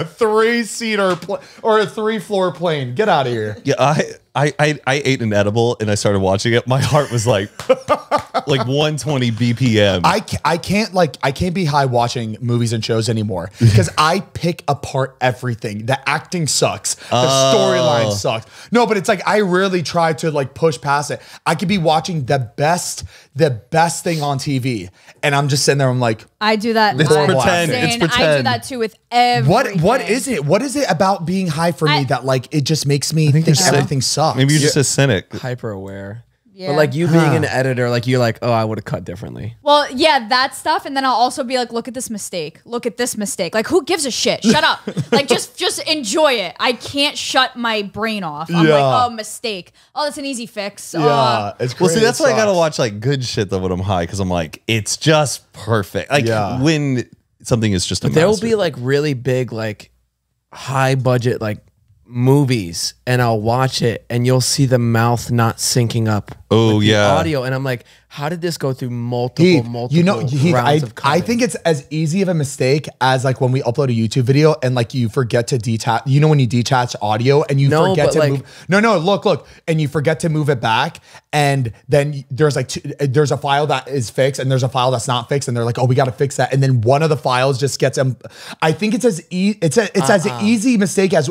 three-seater or a 3-floor plane. Get out of here. Yeah, I ate an edible and I started watching it. My heart was like 120 BPM. I can't be high watching movies and shows anymore because I pick apart everything. The acting sucks. The storyline sucks. No, but it's like I really try to like push past it. I could be watching the best thing on TV, and I'm just sitting there. I'm like, I do that. It's pretend. It's pretend. I do that too with everything. What is it? What is it about being high for me that like it just makes me think everything sucks? Maybe you're just a cynic. Hyper aware. Yeah. But like you being an editor, like you're like, oh, I would have cut differently. Well, yeah, that stuff. And then I'll also be like, look at this mistake. Look at this mistake. Like, who gives a shit? Shut up. Like, just enjoy it. I can't shut my brain off. I'm like, oh, mistake. Oh, that's an easy fix. Yeah, it's crazy. Well, see, that's why I gotta watch like good shit though when I'm high, because I'm like, it's just perfect. Like when something is just a there will be like really big, like high budget, like movies, and I'll watch it and you'll see the mouth not syncing up with the audio, and I'm like, how did this go through multiple rounds of cutting? I think it's as easy of a mistake as like when we upload a YouTube video and like you forget to detach, you know, when you detach audio and you forget to move. No, look, and you forget to move it back, and then there's like there's a file that is fixed and there's a file that's not fixed, and they're like, oh, we got to fix that, and then one of the files just gets I think it's as as easy mistake as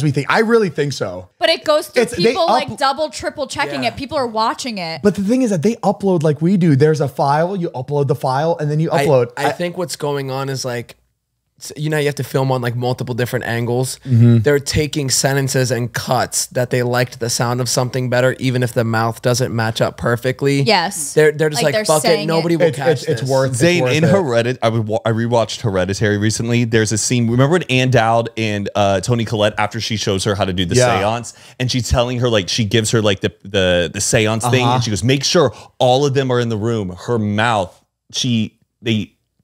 we think. I really think so. But it goes through people like double, triple checking it. People are watching it. But the thing is that they upload like we do. There's a file, you upload the file, and then you upload. I think what's going on is like, you know, you have to film on like multiple different angles. They're taking sentences and cuts that they liked the sound of something better, even if the mouth doesn't match up perfectly. Yes. They're just like fuck it, nobody will catch this. It's worth Zane, it's worth in it. Hereditary, I rewatched Hereditary recently. There's a scene, remember when Ann Dowd and Toni Collette, after she shows her how to do the seance, and she's telling her, like, she gives her like the seance thing, and she goes, make sure all of them are in the room. Her mouth,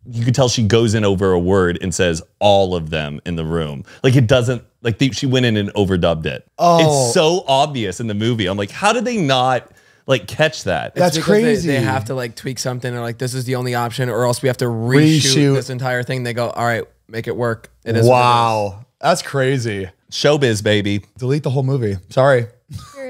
you could tell she goes in over a word and says all of them in the room. Like it doesn't, like she went in and overdubbed it. Oh. It's so obvious in the movie. I'm like, how did they not like catch that? That's crazy. They have to like tweak something. They're like, this is the only option, or else we have to reshoot this entire thing. They go, all right, make it work. It is. Wow. That's crazy. Showbiz, baby. Delete the whole movie. Sorry.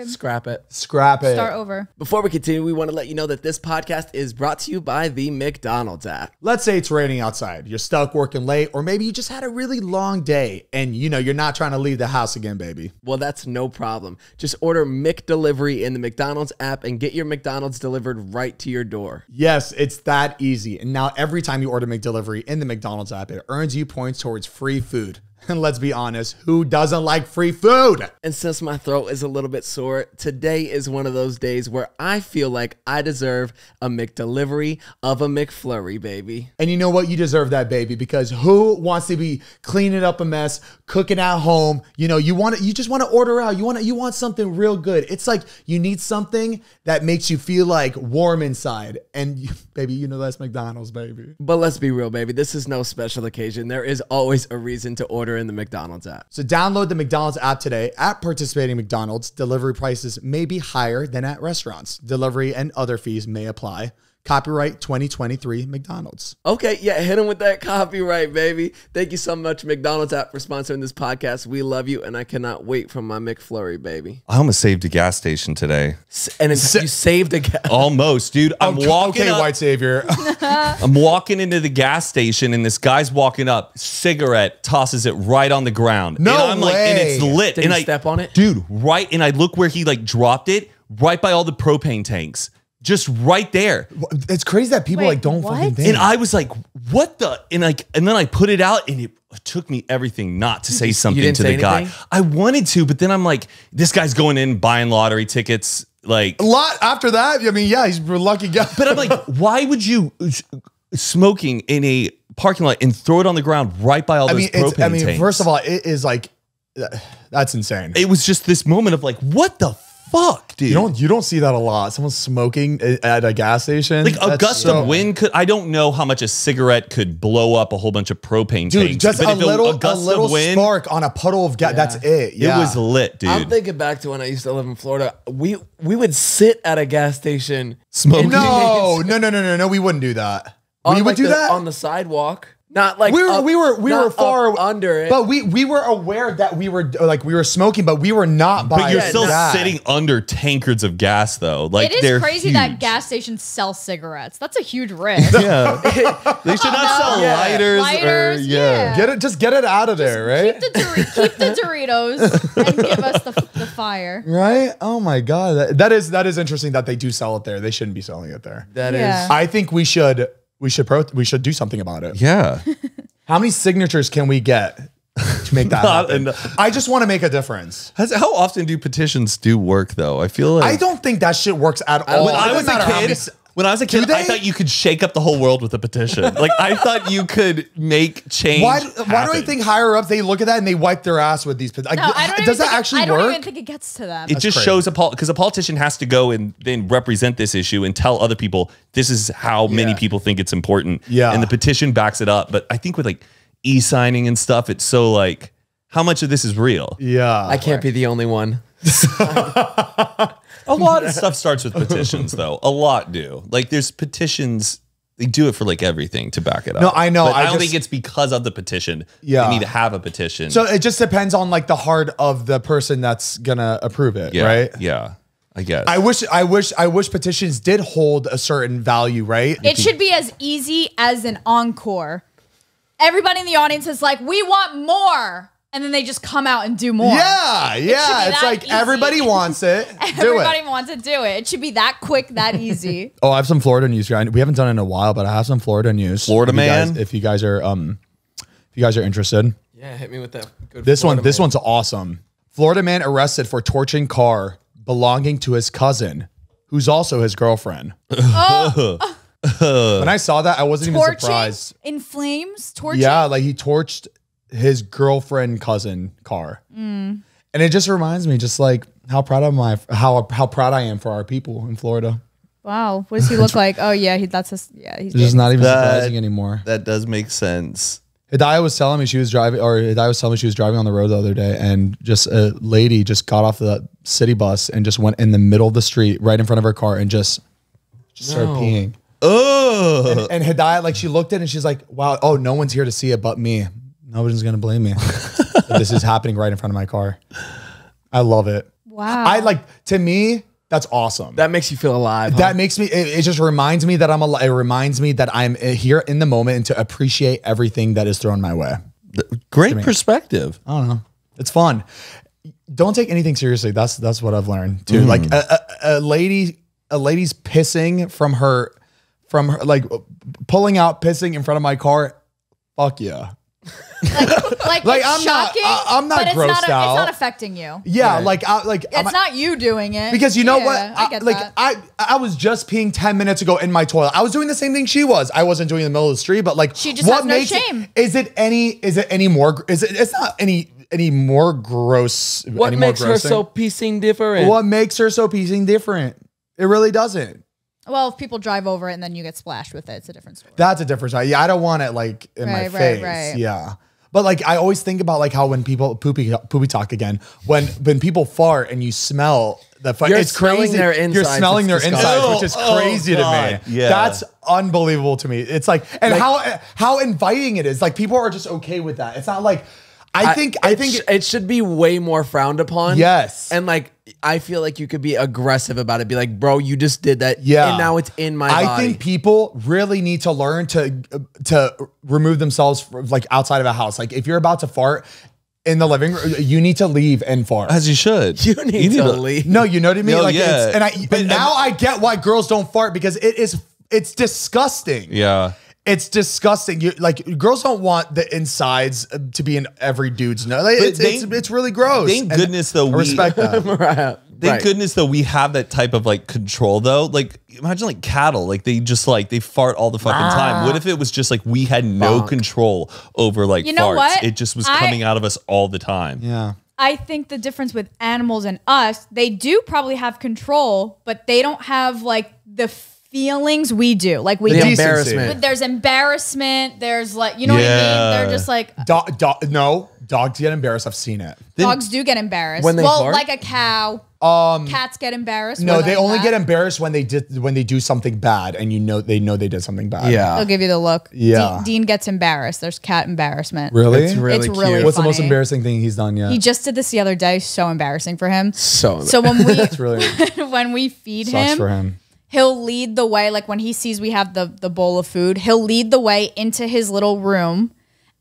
Scrap it. Scrap it. Start over. Before we continue, we want to let you know that this podcast is brought to you by the McDonald's app. Let's say it's raining outside. You're stuck working late, or maybe you just had a really long day and you know you're not trying to leave the house again, baby. Well, that's no problem. Just order McDelivery in the McDonald's app and get your McDonald's delivered right to your door. Yes, it's that easy. And now every time you order McDelivery in the McDonald's app, it earns you points towards free food. And let's be honest, who doesn't like free food? And since my throat is a little bit sore, today is one of those days where I feel like I deserve a McDelivery of a McFlurry, baby. And you know what? You deserve that, baby, because who wants to be cleaning up a mess, cooking at home? You know, you just want to order out. You want something real good. It's like you need something that makes you feel like warm inside. And baby, you know that's McDonald's, baby. But let's be real, baby. This is no special occasion. There is always a reason to order in the McDonald's app. So download the McDonald's app today. At participating McDonald's, delivery prices may be higher than at restaurants. Delivery and other fees may apply. Copyright 2023 McDonald's. Okay, yeah, hit him with that copyright, baby. Thank you so much, McDonald's app, for sponsoring this podcast. We love you, and I cannot wait for my McFlurry, baby. I almost saved a gas station today. And you saved a gas. Almost, dude. I'm walking up, white savior. I'm walking into the gas station, and this guy's walking up, cigarette, tosses it right on the ground. No and I'm way. Like, and it's lit. Did and he step on it? Dude, right. And I look where he like dropped it, right by all the propane tanks. Just right there. It's crazy that people like don't fucking think. And I was like, what the? And then I put it out, and it took me everything not to say something to the guy. I wanted to, but then I'm like, this guy's going in buying lottery tickets. Like a lot after that. I mean, yeah, he's a lucky guy. But I'm like, why would you smoking in a parking lot and throw it on the ground right by all those propane tanks? First of all, it is like, that's insane. It was just this moment of like, what the fuck, dude? You don't see that a lot. Someone smoking at a gas station. Like a gust of wind could. I don't know how much a cigarette could blow up a whole bunch of propane tanks. Just a little spark on a puddle of gas. Yeah. That's it. Yeah. It was lit, dude. I'm thinking back to when I used to live in Florida. We would sit at a gas station smoking. No, we wouldn't do that. We would do that on the sidewalk. Not like we were far under it, but we were aware that we were smoking, but we were not by. But you're still sitting under tankards of gas, though. Like it is crazy that gas stations sell cigarettes. That's a huge risk. Yeah, they should not sell lighters. Get it out of there, right? Keep the Doritos and give us the fire. Right? Oh my god, that is interesting that they do sell it there. They shouldn't be selling it there. That is. I think we should do something about it. Yeah. How many signatures can we get to make that happen? I just want to make a difference. How often do petitions do work though? I feel like I don't think that shit works at all. When I was a kid, I thought you could shake up the whole world with a petition. Like I thought you could make change. Why do I think higher up they look at that and they wipe their ass with these petitions? No, I don't does that actually work? I don't even think it gets to them. It just shows because a politician has to go and then represent this issue and tell other people this is how many people think it's important. Yeah, and the petition backs it up. But I think with like e-signing and stuff, it's so like how much of this is real? Yeah, I can't be the only one. A lot of stuff starts with petitions, though. A lot do. Like, there's petitions. They do it for like everything to back it up. No, I know. But I don't think it's because of the petition. Yeah, they need to have a petition. So it just depends on like the heart of the person that's gonna approve it, right? Yeah, I guess. I wish petitions did hold a certain value, right? It should be as easy as an encore. Everybody in the audience is like, "We want more." And then they just come out and do more. Yeah. It's like easy. Everybody wants it. Everybody wants to do it. It should be that quick, that easy. Oh, I have some Florida news. We haven't done it in a while, but I have some Florida news. Florida man. If you guys are interested. Yeah, hit me with that. Good This one's awesome. Florida man arrested for torching car belonging to his cousin, who's also his girlfriend. When I saw that, I wasn't even surprised. In flames? Torching? Yeah, like he torched his girlfriend cousin car. And it just reminds me just like how proud I am for our people in Florida. Wow. What does he look like? Oh yeah, he's just not even surprising anymore. That does make sense. Hidayah was telling me she was driving on the road the other day, and just a lady just got off the city bus and just went in the middle of the street right in front of her car and just started peeing. Oh. And Hidayah, like she looked at it and she's like, wow, oh, no one's here to see it but me. Nobody's gonna blame me. This is happening right in front of my car. I love it. Wow. To me, that's awesome. That makes you feel alive. Huh? That makes me, it just reminds me that I'm alive. It reminds me that I'm here in the moment and to appreciate everything that is thrown my way. Great perspective. I don't know. It's fun. Don't take anything seriously. That's what I've learned too. Like a lady's pissing from her, like pulling out pissing in front of my car. Fuck yeah. Like I'm shocking, I'm not grossed out. It's not affecting you. Yeah, right. It's not you doing it. Because you know what? I get that. I was just peeing 10 minutes ago in my toilet. I was doing the same thing she was. I wasn't doing it in the middle of the street, but like she just has no shame. It's not any more gross. What makes her so piecing different? What makes her so piecing different? It really doesn't. Well, if people drive over it and then you get splashed with it, it's a different story. That's a different story. Yeah, I don't want it like in my face. Right. Yeah. But like I always think about like how when people poopy talk again, when people fart and you smell the fart, it's crazy. You're smelling their insides, which is crazy to me. Yeah. That's unbelievable to me. It's like, and like, how inviting it is. Like people are just okay with that. It's not like I think it should be way more frowned upon. Yes. And like I feel like you could be aggressive about it. Be like, bro, you just did that. Yeah. And now it's in my body. I think people really need to learn to remove themselves from, like outside of a house. Like if you're about to fart in the living room, you need to leave and fart. As you should. You need to leave. No, you know what I mean? No, like yeah. But now I get why girls don't fart, because it's disgusting. Yeah. It's disgusting. Girls don't want the insides to be in every dude's nose. Like, it's really gross. Thank goodness though. I respect that. Thank goodness though we have that type of like control though. Like imagine like cattle, like they just like they fart all the fucking time. What if it was just like we had no control over like farts? What? It just was coming out of us all the time. Yeah. I think the difference with animals and us, they do probably have control, but they don't have like the feelings we do. Like we embarrassment. There's embarrassment. There's like, you know what I mean? They're just like no, Dogs get embarrassed. I've seen it. Dogs do get embarrassed. When they fart? like a cow. Cats get embarrassed. No, they only get embarrassed when they do something bad, and they know they did something bad. Yeah. They'll give you the look. Yeah. Dean gets embarrassed. There's cat embarrassment. Really? It's really cute. What's the most funny. embarrassing thing he's done yet? He just did this the other day. So embarrassing for him. So when we That's really when we feed sucks him, for him. he'll lead the way. Like when he sees we have the bowl of food, he'll lead the way into his little room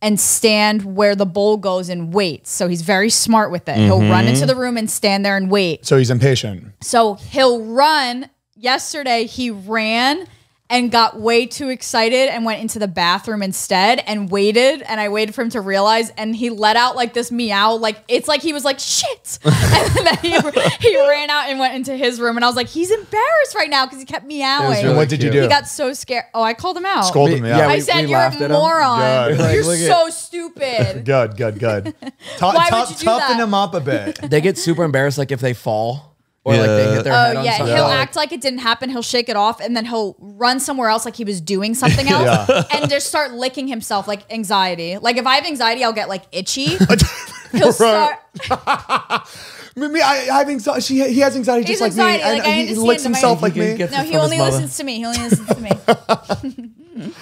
and stand where the bowl goes and wait. So he's very smart with it. He'll run into the room and stand there and wait. So he's impatient. So he'll run. Yesterday he ran and got way too excited and went into the bathroom instead and waited. And I waited for him to realize, and he let out like this meow. Like it's like he was like, shit. And then he ran out and went into his room. And I was like, he's embarrassed right now because he kept meowing. And what did you do? He got so scared. Oh, I called him out. Scolded him. Yeah, I we said, you're laughed a at him. moron. Good. You're Look at- so stupid. Good. Why would you do Toughen that? him up a bit. They get super embarrassed, like if they fall or like they hit their head Oh on yeah, something. he'll Like, act like it didn't happen. He'll shake it off, and then he'll run somewhere else like he was doing something else, and just start licking himself like anxiety. Like if I have anxiety, I'll get like itchy. He'll start. I have anxiety. He has anxiety just He's like me, anxiety, like, I and he understand licks the himself man. like me. Gets No, it he from his only mother. listens to me. He only listens to me.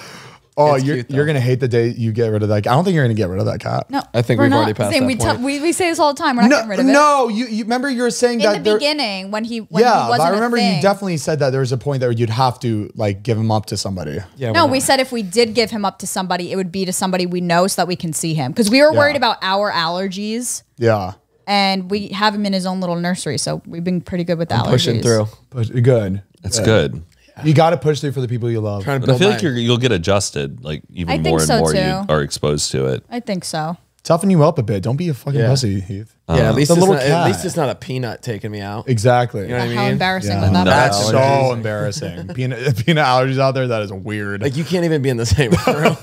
Oh, It's you're cute, though. gonna hate the day you get rid of that. I don't think you're gonna get rid of that cat. No, I think we're we've not. already passed Zane, that point. we say this all the time. We're not getting rid of it. No, you remember you were saying In that the beginning, when he but wasn't I remember a thing. you definitely said that there was a point that you'd have to like give him up to somebody. yeah, No, we're we not. said if we did give him up to somebody, it would be to somebody we know so that we can see him. Because we were worried about our allergies, Yeah, and we have him in his own little nursery, so we've been pretty good with allergies. pushing through. but good. That's good. You got to push through for the people you love. Trying to But I build feel my- like you'll get adjusted, like I even think more and so, more too. you are exposed to it. I think so. Toughen you up a bit. Don't be a fucking Yeah. pussy, Heath. yeah, at least The it's little not, cat. at least it's not a peanut taking me out. Exactly. You know what I How mean? embarrassing Yeah. would that That's be? so Allergies. embarrassing. peanut allergies out there. That is weird. Like you can't even be in the same room.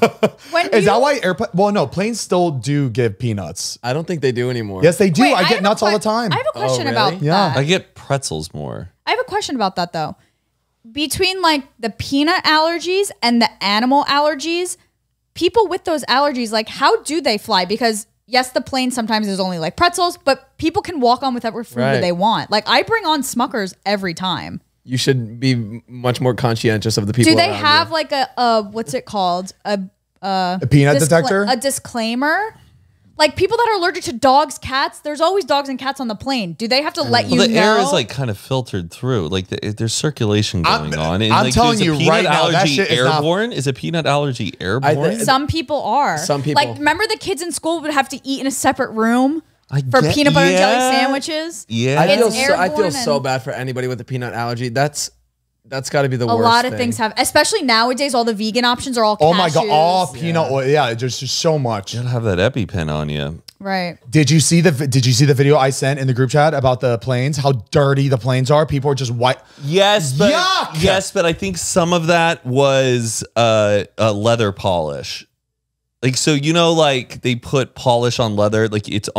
When Is you- that why airplane? Well, no, planes still do give peanuts. I don't think they do anymore. Yes, they do. Wait, I get have nuts a all the que- time. I have a question really? about Yeah. that. I get pretzels more. I have a question about that though. Between like the peanut allergies and the animal allergies, people with those allergies, like how do they fly? Because yes, the plane sometimes is only like pretzels, but people can walk on whatever food Right. they want. Like I bring on Smuckers every time. You should be much more conscientious of the people. Do they around have you. like a what's it called? A peanut detector? A disclaimer? Like people that are allergic to dogs, cats, there's always dogs and cats on the plane. Do they have to let you Well, the know? air is like kind of filtered through. Like there's circulation going on. And I'm like, telling is a you peanut right now, that allergy shit is not- airborne? Is a peanut allergy airborne? Some people are. Some people. Like, remember the kids in school would have to eat in a separate room I for get- peanut butter and jelly yeah. sandwiches? Yeah. I feel It's I feel airborne so and- bad for anybody with a peanut allergy. That's got to be the A worst. lot of thing. things have, especially nowadays, all the vegan options are all Oh my god! cashews. All peanut oil. Yeah, there's just so much. You gotta have that EpiPen on you. Right. Did you see the video I sent in the group chat about the planes? How dirty the planes are. People are just white. Yes, but Yuck! yes, but I think some of that was a leather polish. Like so, like they put polish on leather. Like it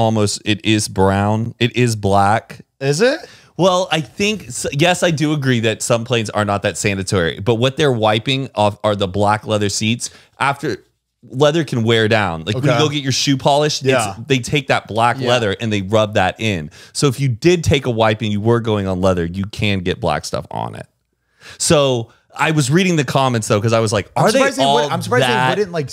is brown. It is black. Is it? Well, I think yes, I do agree that some planes are not that sanitary. But what they're wiping off are the black leather seats. After leather can wear down, like when you Okay. go get your shoe polished, Yeah. they take that black leather and they rub that in. So if you did take a wipe and you were going on leather, you can get black stuff on it. So I was reading the comments though because I was like, are they all I'm surprised that? they wouldn't like.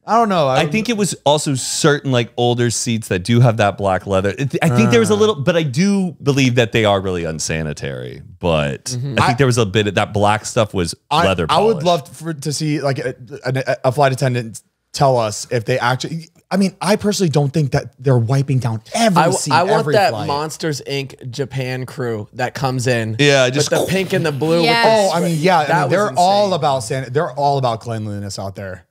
I don't know. I think it was also certain like older seats that do have that black leather. I think there was a little, but I do believe that they are really unsanitary. But I think there was a bit of that black stuff was leather I polish. would love to see like a flight attendant tell us if they actually. I mean, I personally don't think that they're wiping down every seat. I want every that flight. Monsters Inc. Japan crew that comes in. Yeah, just- with the pink and the blue. Yes. With Oh, I mean, yeah. That was they're all insane. about they're all about cleanliness out there.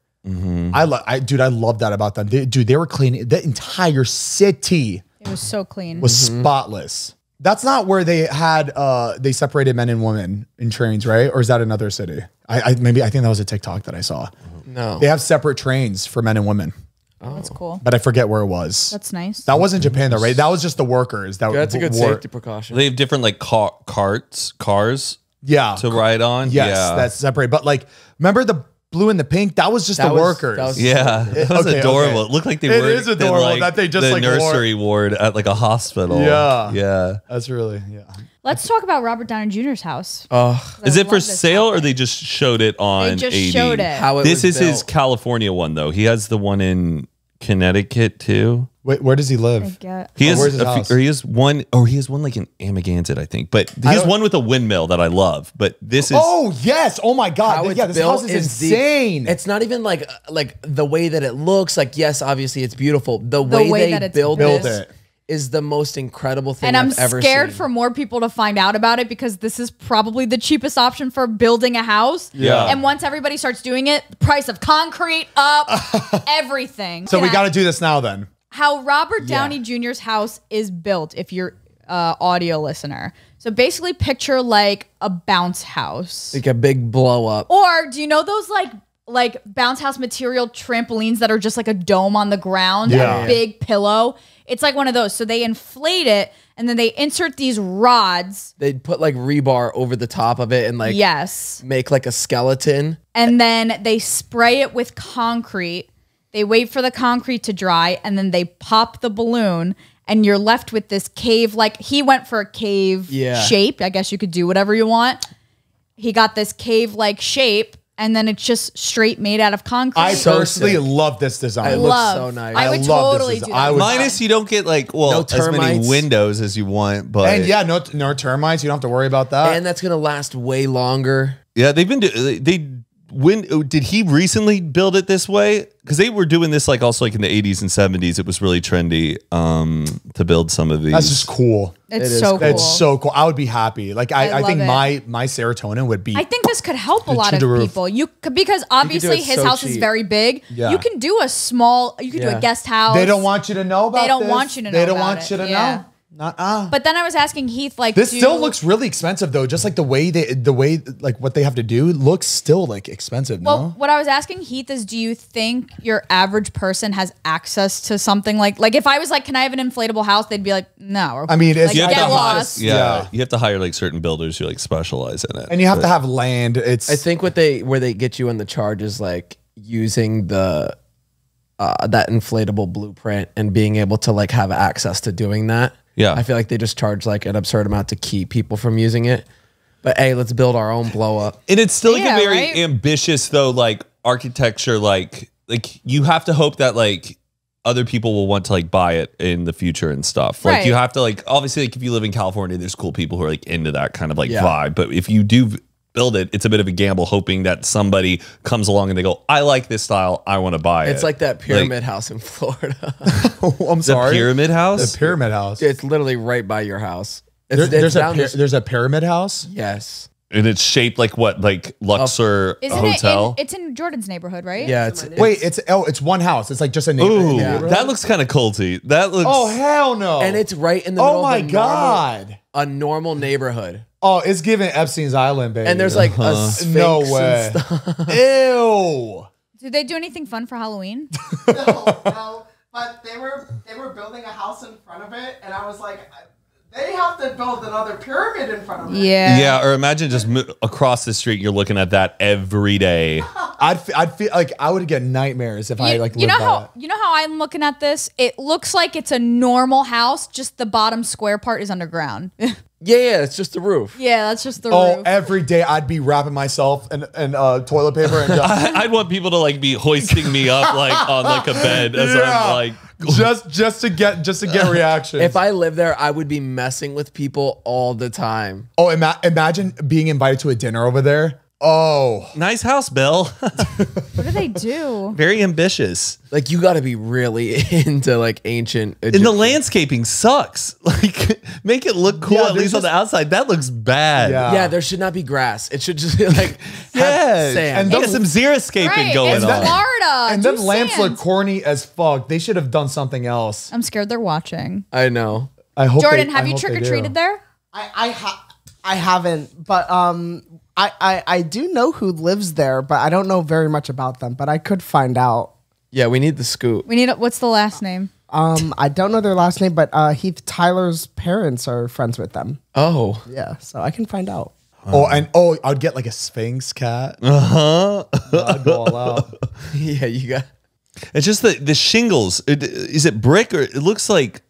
I love that about them. They were cleaning the entire city It was so clean. was spotless. That's not where they had they separated men and women in trains, right? Or is that another city? I think that was a TikTok that I saw. No. They have separate trains for men and women, That's cool. but I forget where it was. That's nice. That wasn't Japan though, right? That was just the workers. That's a good wore- safety precaution. They have different like cars Yeah. to ride on. Yes, yeah. that's separate. But like, remember blue and the pink, that was just the workers. That was adorable. It looked like they were. It is adorable that they just the like nursery ward at like a hospital. Yeah. That's really Let's talk about Robert Downey Jr.'s house. Is it for sale or they just showed it on? They just 80? showed it. How it This was is his built. California one though. He has the one in Connecticut too. Wait, where does he live? He has where's his house? he has one like in Amagansett, I think. But he has one with a windmill that I love. But this is yes. Oh my God. How it's This built house is insane. It's not even like the way that it looks. Like, yes, obviously it's beautiful. The way they build it is the most incredible thing I've ever seen. scared for more people to find out about it because this is probably the cheapest option for building a house. Yeah. And once everybody starts doing it, the price of concrete up, everything. So we got to do this now then. How Robert Downey Jr.'s house is built, if you're audio listener. So basically picture like a bounce house. Like a big blow up. Or do you know those like bounce house material trampolines that are just like a dome on the ground and a big pillow? It's like one of those. So they inflate it and then they insert these rods. They'd put like rebar over the top of it and like make like a skeleton. And then they spray it with concrete. They wait for the concrete to dry and then they pop the balloon and you're left with this cave. Like he went for a cave shape. I guess you could do whatever you want. He got this cave-like shape. And then it's just straight made out of concrete. I personally love this design. It looks so nice. I would totally do that. Minus you don't get like as many windows as you want, but and no termites. You don't have to worry about that. And that's gonna last way longer. Yeah, they've been when did he recently build it this way? Because they were doing this like also like in the 80s and 70s. It was really trendy to build some of these. That's just cool. It's so cool. It's so cool. I would be happy. Like I think my serotonin would be. I think this could help a lot of people. Because obviously his house is very big. Yeah. You can do a small. You can do a guest house. They don't want you to know about. They don't want you to know. They don't want you to know. But then I was asking Heath, like, this still looks really expensive though. Just like the way like what they have to do looks still like expensive. Well, what I was asking Heath is, do you think your average person has access to something like if I was like, can I have an inflatable house? They'd be like, no. I mean, it's like, get lost. Yeah, you have to hire like certain builders who like specialize in it, and you have to have land. I think where they get you on the charge is like using the that inflatable blueprint and being able to like have access to doing that. Yeah. I feel like they just charge like an absurd amount to keep people from using it. But hey, let's build our own blow up. And it's still like a very ambitious though, like architecture, like you have to hope that like other people will want to like buy it in the future and stuff. Like you have to like, obviously like if you live in California, there's cool people who are like into that kind of like vibe. But if you do build it, it's a bit of a gamble hoping that somebody comes along and they go, I like this style, I want to buy it. It's like that pyramid house in Florida. I'm sorry. The pyramid house? The pyramid house. It's literally right by your house. There's a pyramid house? Yes. And it's shaped like what? Like Luxor hotel? It's in Jordan's neighborhood, right? Yeah. It's one house. It's like just a neighborhood. Ooh, that looks kind of culty. That looks. Oh, hell no. And it's right in the middle of a normal neighborhood. Oh, it's giving Epstein's Island, baby. And there's like a sphinx no way. Ew. Did they do anything fun for Halloween? No. But they were building a house in front of it, and I was like, they have to build another pyramid in front of it. Yeah, or imagine just across the street, you're looking at that every day. I'd feel like I would get nightmares if I like lived by that. You know how I'm looking at this? It looks like it's a normal house, just the bottom square part is underground. Yeah, it's just the roof. Yeah, that's just the roof. Oh, every day I'd be wrapping myself in toilet paper and I'd want people to like be hoisting me up like on like a bed as I'm like just to get reactions. If I lived there, I would be messing with people all the time. Oh, imagine being invited to a dinner over there. Oh, nice house, Bill. What do they do? Very ambitious. Like you got to be really into like ancient Egyptian. And the landscaping sucks. Like make it look cool at least on the outside. That looks bad. Yeah, there should not be grass. It should just be like have sand. And get some xeriscaping going it's on. Florida. And them lamps look corny as fuck. They should have done something else. I'm scared they're watching. I know. I hope. Jordan, have you trick or treated there? I haven't, but I do know who lives there, but I don't know very much about them. But I could find out. Yeah, we need the scoop. What's the last name? I don't know their last name, but Heath Tyler's parents are friends with them. Oh, yeah, so I can find out. I'd get like a Sphinx cat. I'd go all out. Yeah, you got. It's just the shingles. Is it brick or it looks like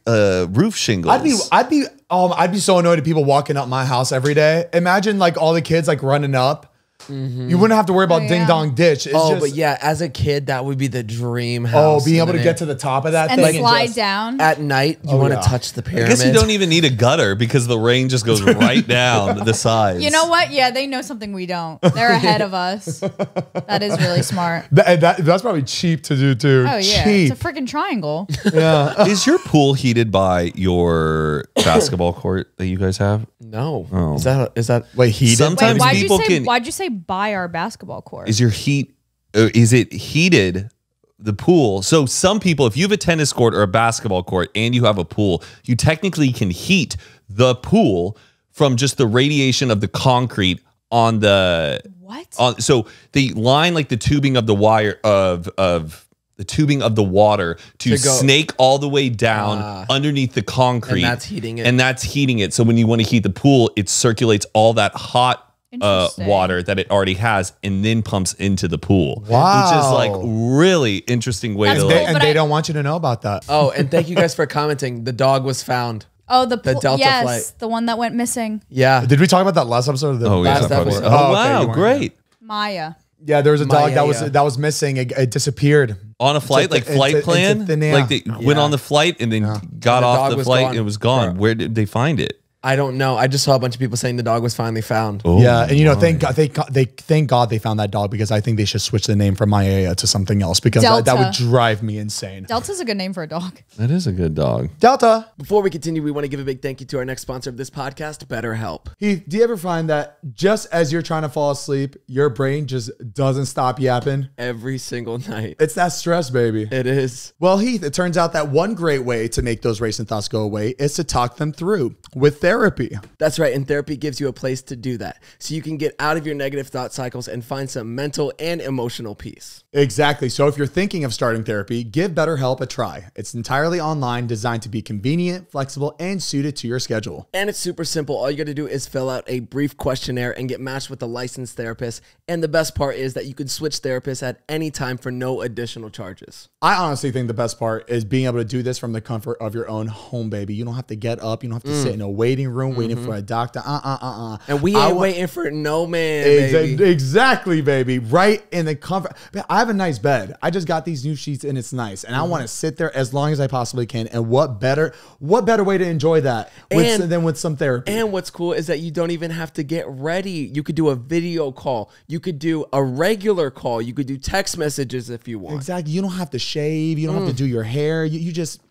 roof shingles? I'd be so annoyed at people walking up my house every day. Imagine like all the kids like running up. You wouldn't have to worry about ding dong ditch. It's just, but yeah, as a kid, that would be the dream house. Being able to get to the top of that and thing slide down at night. You want to touch the pyramid. I guess you don't even need a gutter because the rain just goes right down the sides. You know what? Yeah, they know something we don't. They're ahead of us. That is really smart. That's probably cheap to do too. Oh yeah, cheap. it's a freaking triangle. Yeah. Is your pool heated by your basketball court that you guys have? No. Oh. Is that Wait, heated? Sometimes people can. Why'd you say by our basketball court? Is your heat? Is it heated? The pool. So some people, if you have a tennis court or a basketball court and you have a pool, you technically can heat the pool from just the radiation of the concrete on the what? So they line like the tubing of the wire of the tubing of the water to snake all the way down underneath the concrete. And that's heating it. And that's heating it. So when you want to heat the pool, it circulates all that hot water that it already has and then pumps into the pool. Wow. Which is like really interesting way to And they don't want you to know about that. Oh, and thank you guys for commenting. The dog was found. Oh, the Delta flight. the one that went missing. Yeah. Did we talk about that last episode? Of the last episode. Oh, okay, wow, great. Maya. Yeah, there was a dog that was missing. It disappeared. On a flight, like flight plan? Like they went on the flight and then got off the flight and it was gone. Where did they find it? I don't know. I just saw a bunch of people saying the dog was finally found. Oh, yeah, and you know, thank God they found that dog because I think they should switch the name from Maya to something else because that would drive me insane. Delta's a good name for a dog. That is a good dog. Delta. Before we continue, we want to give a big thank you to our next sponsor of this podcast, BetterHelp. Heath, do you ever find that just as you're trying to fall asleep, your brain just doesn't stop yapping? Every single night. It's that stress, baby. It is. Well, Heath, it turns out that one great way to make those racing thoughts go away is to talk them through with therapy. That's right, and therapy gives you a place to do that, so you can get out of your negative thought cycles and find some mental and emotional peace. Exactly. So if you're thinking of starting therapy, give BetterHelp a try. It's entirely online, designed to be convenient, flexible, and suited to your schedule. And it's super simple. All you got to do is fill out a brief questionnaire and get matched with a licensed therapist. And the best part is that you can switch therapists at any time for no additional charges. I honestly think the best part is being able to do this from the comfort of your own home, baby. You don't have to get up. You don't have to sit in a waiting room waiting for a doctor. And we ain't waiting for no man, baby. Exactly, baby. Right in the comfort. I have a nice bed. I just got these new sheets and it's nice. And I want to sit there as long as I possibly can. And what better way to enjoy that than with some therapy? And what's cool is that you don't even have to get ready. You could do a video call. You could do a regular call. You could do text messages if you want. Exactly. You don't have to shave. You don't have to do your hair. You just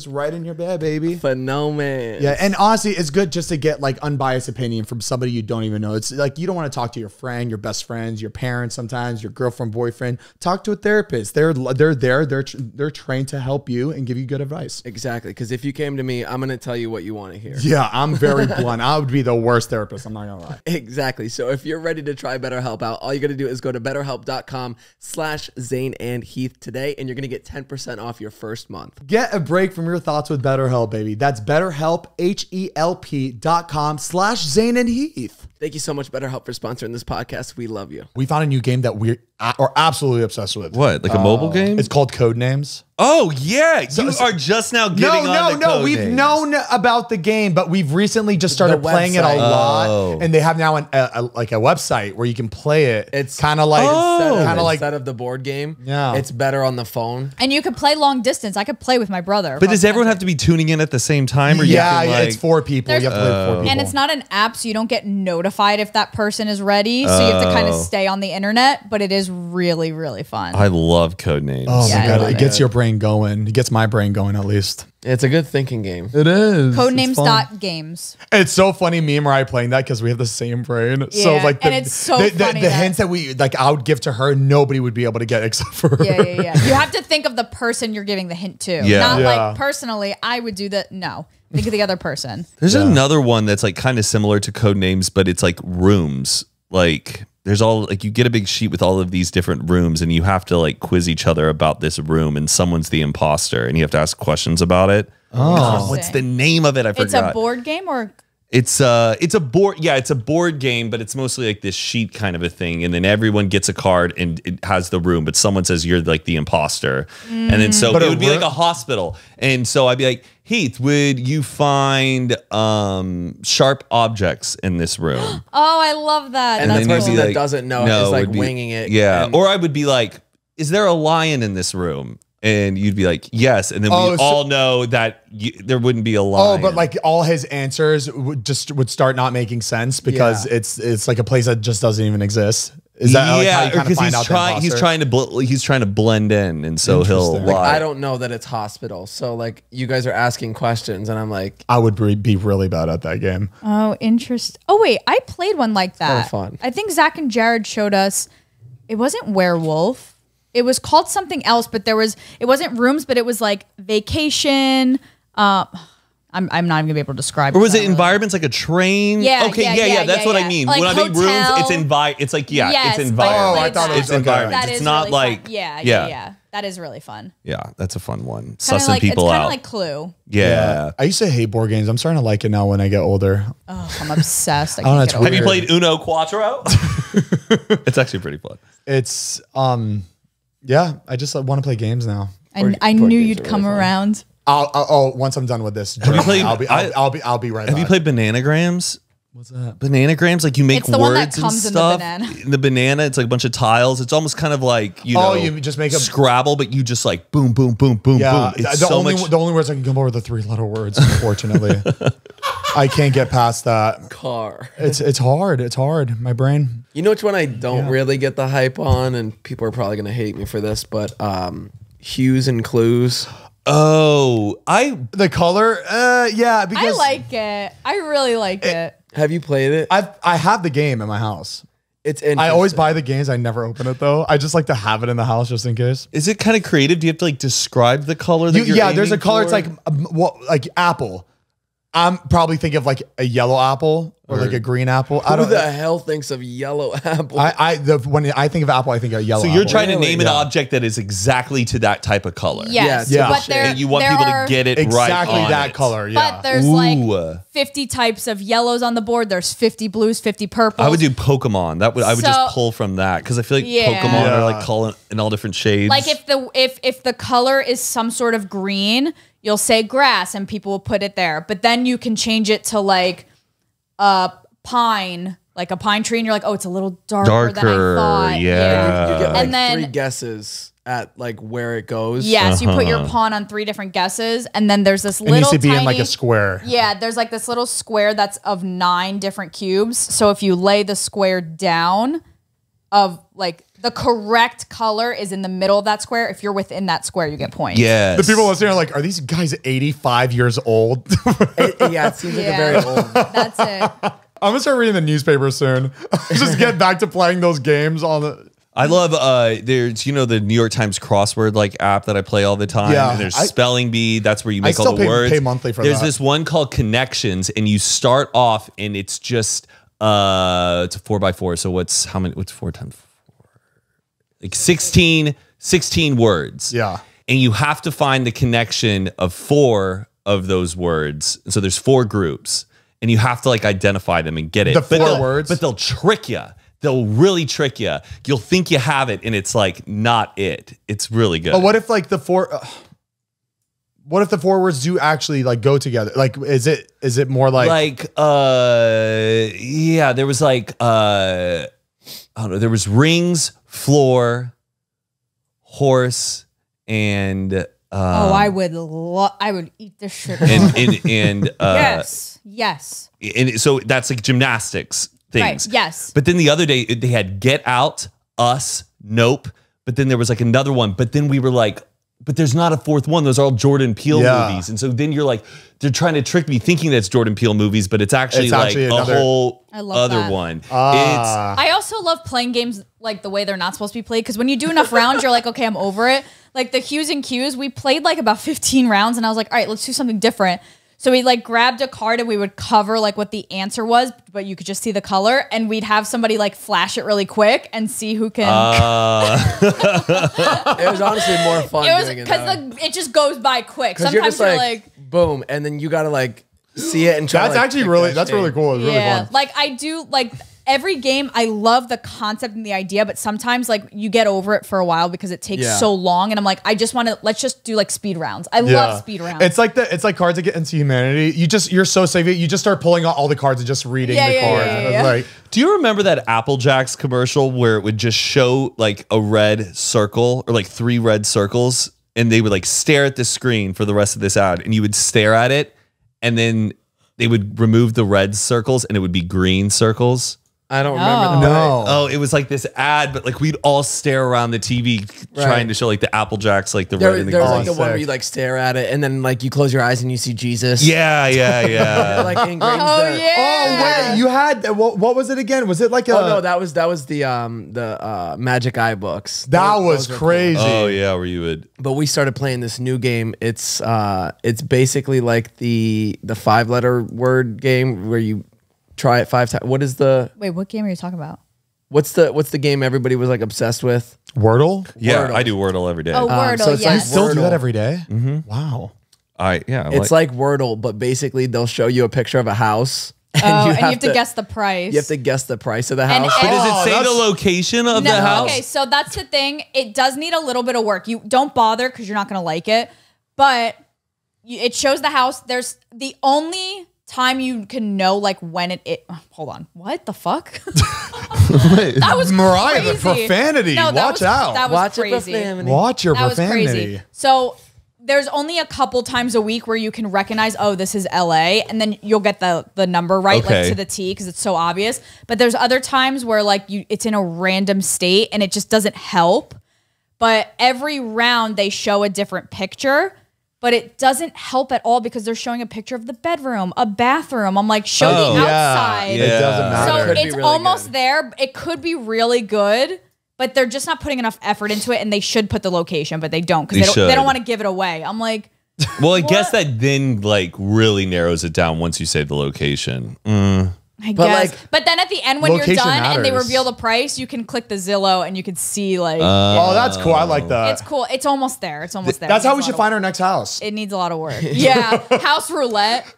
right in your bed, baby. Phenomenal. Yeah, and honestly, it's good just to get like unbiased opinion from somebody you don't even know. It's like you don't want to talk to your friend, your best friends, your parents, sometimes your girlfriend, boyfriend. Talk to a therapist. They're there. They're trained to help you and give you good advice. Exactly. Because if you came to me, I'm going to tell you what you want to hear. Yeah, I'm very blunt. I would be the worst therapist. I'm not gonna lie. Exactly. So if you're ready to try BetterHelp out, all you got to do is go to BetterHelp.com/Zane and Heath today, and you're going to get 10% off your first month. Get a break from your thoughts with BetterHelp, baby. That's BetterHelp, HELP.com/Zane and Heath. Thank you so much, BetterHelp, for sponsoring this podcast. We love you. We found a new game that we are absolutely obsessed with. What? Like a mobile game? It's called Codenames. Oh, yeah. You are just now getting on the We've Codenames. known about the game, but we've recently just started playing it a lot. And they have now a website where you can play it. It's kind of like instead of the board game. Yeah. It's better on the phone. And you could play long distance. I could play with my brother. But does everyone have to be tuning in at the same time? Or it's 4 people. You have to play with 4 people. And it's not an app, so you don't get notified if that person is ready. So you have to kind of stay on the internet, but it is really, really fun. I love Codenames. Oh Yeah, my God. It gets your brain going. It gets my brain going at least. It's a good thinking game. It is. Codenames.games. It's so funny, me and Mariah playing that because we have the same brain. Yeah, so like and it's so funny the hints that we like I would give to her, nobody would be able to get except for her. Yeah. You have to think of the person you're giving the hint to. Yeah. Not Yeah. like personally, I would do that. No. Think of the other person. There's another one that's like kind of similar to Codenames, but it's like rooms. Like there's all like you get a big sheet with all of these different rooms and you have to like quiz each other about this room and someone's the imposter and you have to ask questions about it. Oh, what's the name of it? I forgot. It's a board game or It's a board. Yeah, it's a board game, but it's mostly like this sheet kind of a thing. And then everyone gets a card and it has the room, but someone says you're like the imposter. And then so it would be like a hospital. And so I'd be like, Heath, would you find sharp objects in this room? Oh, I love that. And the person that doesn't know is like winging it. Yeah. Or I would be like, is there a lion in this room? And you'd be like, yes. And then we all know that there wouldn't be a lion. Oh, but like all his answers would start not making sense because it's like a place that just doesn't even exist. Is that like how you kind of find out he's trying to blend in, and so he'll lie. Like, I don't know that it's hospital. So like you guys are asking questions, and I'm like, I would be really bad at that game. Oh, interesting. Oh wait, I played one like that. Oh, fun. I think Zach and Jared showed us. It wasn't werewolf. It was called something else, but it wasn't rooms, but it was like vacation. I'm not even gonna be able to describe. Or was it environments like a train? Yeah. Okay. Yeah. That's what I mean. Like when I mean rooms, it's like yes, it's environment. Oh, I thought it was environment. That it's is not really like fun. Yeah. That is really fun. Yeah, that's a fun one. Kinda Sussing like, people it's out. kind of like Clue. Yeah. I used to hate board games. I'm starting to like it now when I get older. Oh, I'm obsessed. Have you played Uno Quattro? It's actually pretty fun. It's yeah. I just want to play games now. I knew you'd come around. Once I'm done with this, Have you played, I'll be right. Have you played Bananagrams? What's that? Bananagrams, like you make It's the words one that comes and in the stuff. banana. The banana, it's like a bunch of tiles. It's almost kind of like you just make a Scrabble, but you just like boom, boom, boom, boom, boom. It's the only words I can come over are the 3-letter words. Unfortunately, I can't get past that. car. It's hard. It's hard. My brain. You know which one I don't really get the hype on, and people are probably gonna hate me for this, but Hues and Clues. Oh, the color. Yeah, because I like it. I really like it. Have you played it? I have the game in my house. It's I always buy the games. I never open it though. I just like to have it in the house just in case. Is it kind of creative? Do you have to like describe the color that you're there's a color. for? It's like apple. I'm probably thinking of like a yellow apple or like a green apple. Who the hell thinks of yellow apple? When I think of apple, I think of yellow. So you're apple. trying to name an object that is exactly to that type of color. Yes. Yeah, But And you want people to get it exactly right on that it. color. Yeah. But there's like 50 types of yellows on the board. There's 50 blues, 50 purples. I would do Pokemon. I would just pull from that because I feel like Pokemon are like color in all different shades. Like if the color is some sort of green, you'll say grass and people will put it there. But then you can change it to like pine, like a pine tree, and you're like, oh, it's a little darker than I thought. Yeah. You get like And then 3 guesses at like where it goes. Yes, you put your pawn on 3 different guesses, and then there's this it needs little to be tiny, in like a square. Yeah, there's like this little square that's of 9 different cubes. So if you lay the square down of like the correct color is in the middle of that square. If you're within that square, you get points. Yes. The people listening are like, are these guys 85 years old? It seems like a very old. That's it. I'm gonna start reading the newspaper soon. Just get back to playing those games on the. I love there's the New York Times crossword like app that I play all the time. Yeah, and there's Spelling Bee. That's where you make all the words. Pay monthly for there's that. this one called Connections, and you start off and it's just it's a 4x4. So what's 4 times 4? Like 16 words. Yeah. And you have to find the connection of 4 of those words. So there's 4 groups, and you have to like identify them and get it. The 4 words. But they'll trick you. They'll really trick you. You'll think you have it, and it's like not it. It's really good. But what if like the 4? What if the 4 words do actually like go together? Like, is it more like yeah? There was like I don't know. There was rings, floor, horse, and I would eat this shit. and yes. And so that's like gymnastics things. Right, yes. But then the other day they had Get Out, Us, Nope. But then there was like another one. But then we were like, but there's not a 4th one. Those are all Jordan Peele movies. And so then you're like, they're trying to trick me thinking that's Jordan Peele movies, but it's actually like a whole other one. I also love playing games like the way they're not supposed to be played, because when you do enough rounds, you're like, okay, I'm over it. Like the Hues and Cues, we played like about 15 rounds, and I was like, all right, let's do something different. So we like grabbed a card and we would cover like what the answer was, but you could just see the color, and we'd have somebody like flash it really quick and see who can. It was honestly more fun. It was because it just goes by quick. Sometimes you're just like boom, and then you gotta like see it and try. That's actually really really cool. It's really fun. Like I do like every game. I love the concept and the idea, but sometimes like you get over it for a while because it takes so long, and I'm like, I just want to let's just do like speed rounds. I love speed rounds. It's like Cards Against Humanity. You're so savvy. You just start pulling out all the cards and just reading the cards. Yeah. Like, do you remember that Apple Jacks commercial where it would just show like a red circle or like 3 red circles, and they would like stare at the screen for the rest of this ad, and you would stare at it, and then they would remove the red circles and it would be green circles? I don't remember. No. Oh, it was like this ad, but like we'd all stare around the TV trying to show like the Apple Jacks, like the red and the green. There's like the one where you like stare at it and then like you close your eyes and you see Jesus. Yeah. Like ingrains there. Oh wait, you had what was it again? Was it like a? Oh no, that was the Magic Eye books. That was crazy. Cool. Oh yeah, where you would. But we started playing this new game. It's basically like the 5-letter word game where you try it 5 times. What is the? Wait, what game are you talking about? What's the game everybody was like obsessed with? Wordle? Yeah, Wordle. I do Wordle every day. Oh, Wordle, so it's like You still do that every day? Mm-hmm. Wow. It's like Wordle, but basically they'll show you a picture of a house. And you have to guess the price. You have to guess the price of the house. But does it say the location of the house? Okay, so that's the thing. It does need a little bit of work. You don't bother because you're not going to like it, but it shows the house. There's the only time you can know like when hold on, what the fuck? That was Mariah, crazy. the profanity. No, Watch out. That was Watch crazy. Watch your That was profanity. crazy. So there's only a couple times a week where you can recognize, oh, this is LA, and then you'll get the number right, like to the T, because it's so obvious. But there's other times where like it's in a random state and it just doesn't help. But every round they show a different picture. But it doesn't help at all because they're showing a picture of the bedroom, a bathroom. I'm like, show the outside. Yeah. It doesn't matter. So it's really almost there. It could be really good, but they're just not putting enough effort into it, and they should put the location, but they don't because they don't want to give it away. I'm like, well, I guess that then like really narrows it down once you say the location. I guess. But then at the end, when you're done and they reveal the price, you can click the Zillow and you can see like. Oh, that's cool. I like that. It's cool. It's almost there. It's almost there. That's how we should find our next house. It needs a lot of work. Yeah. House roulette.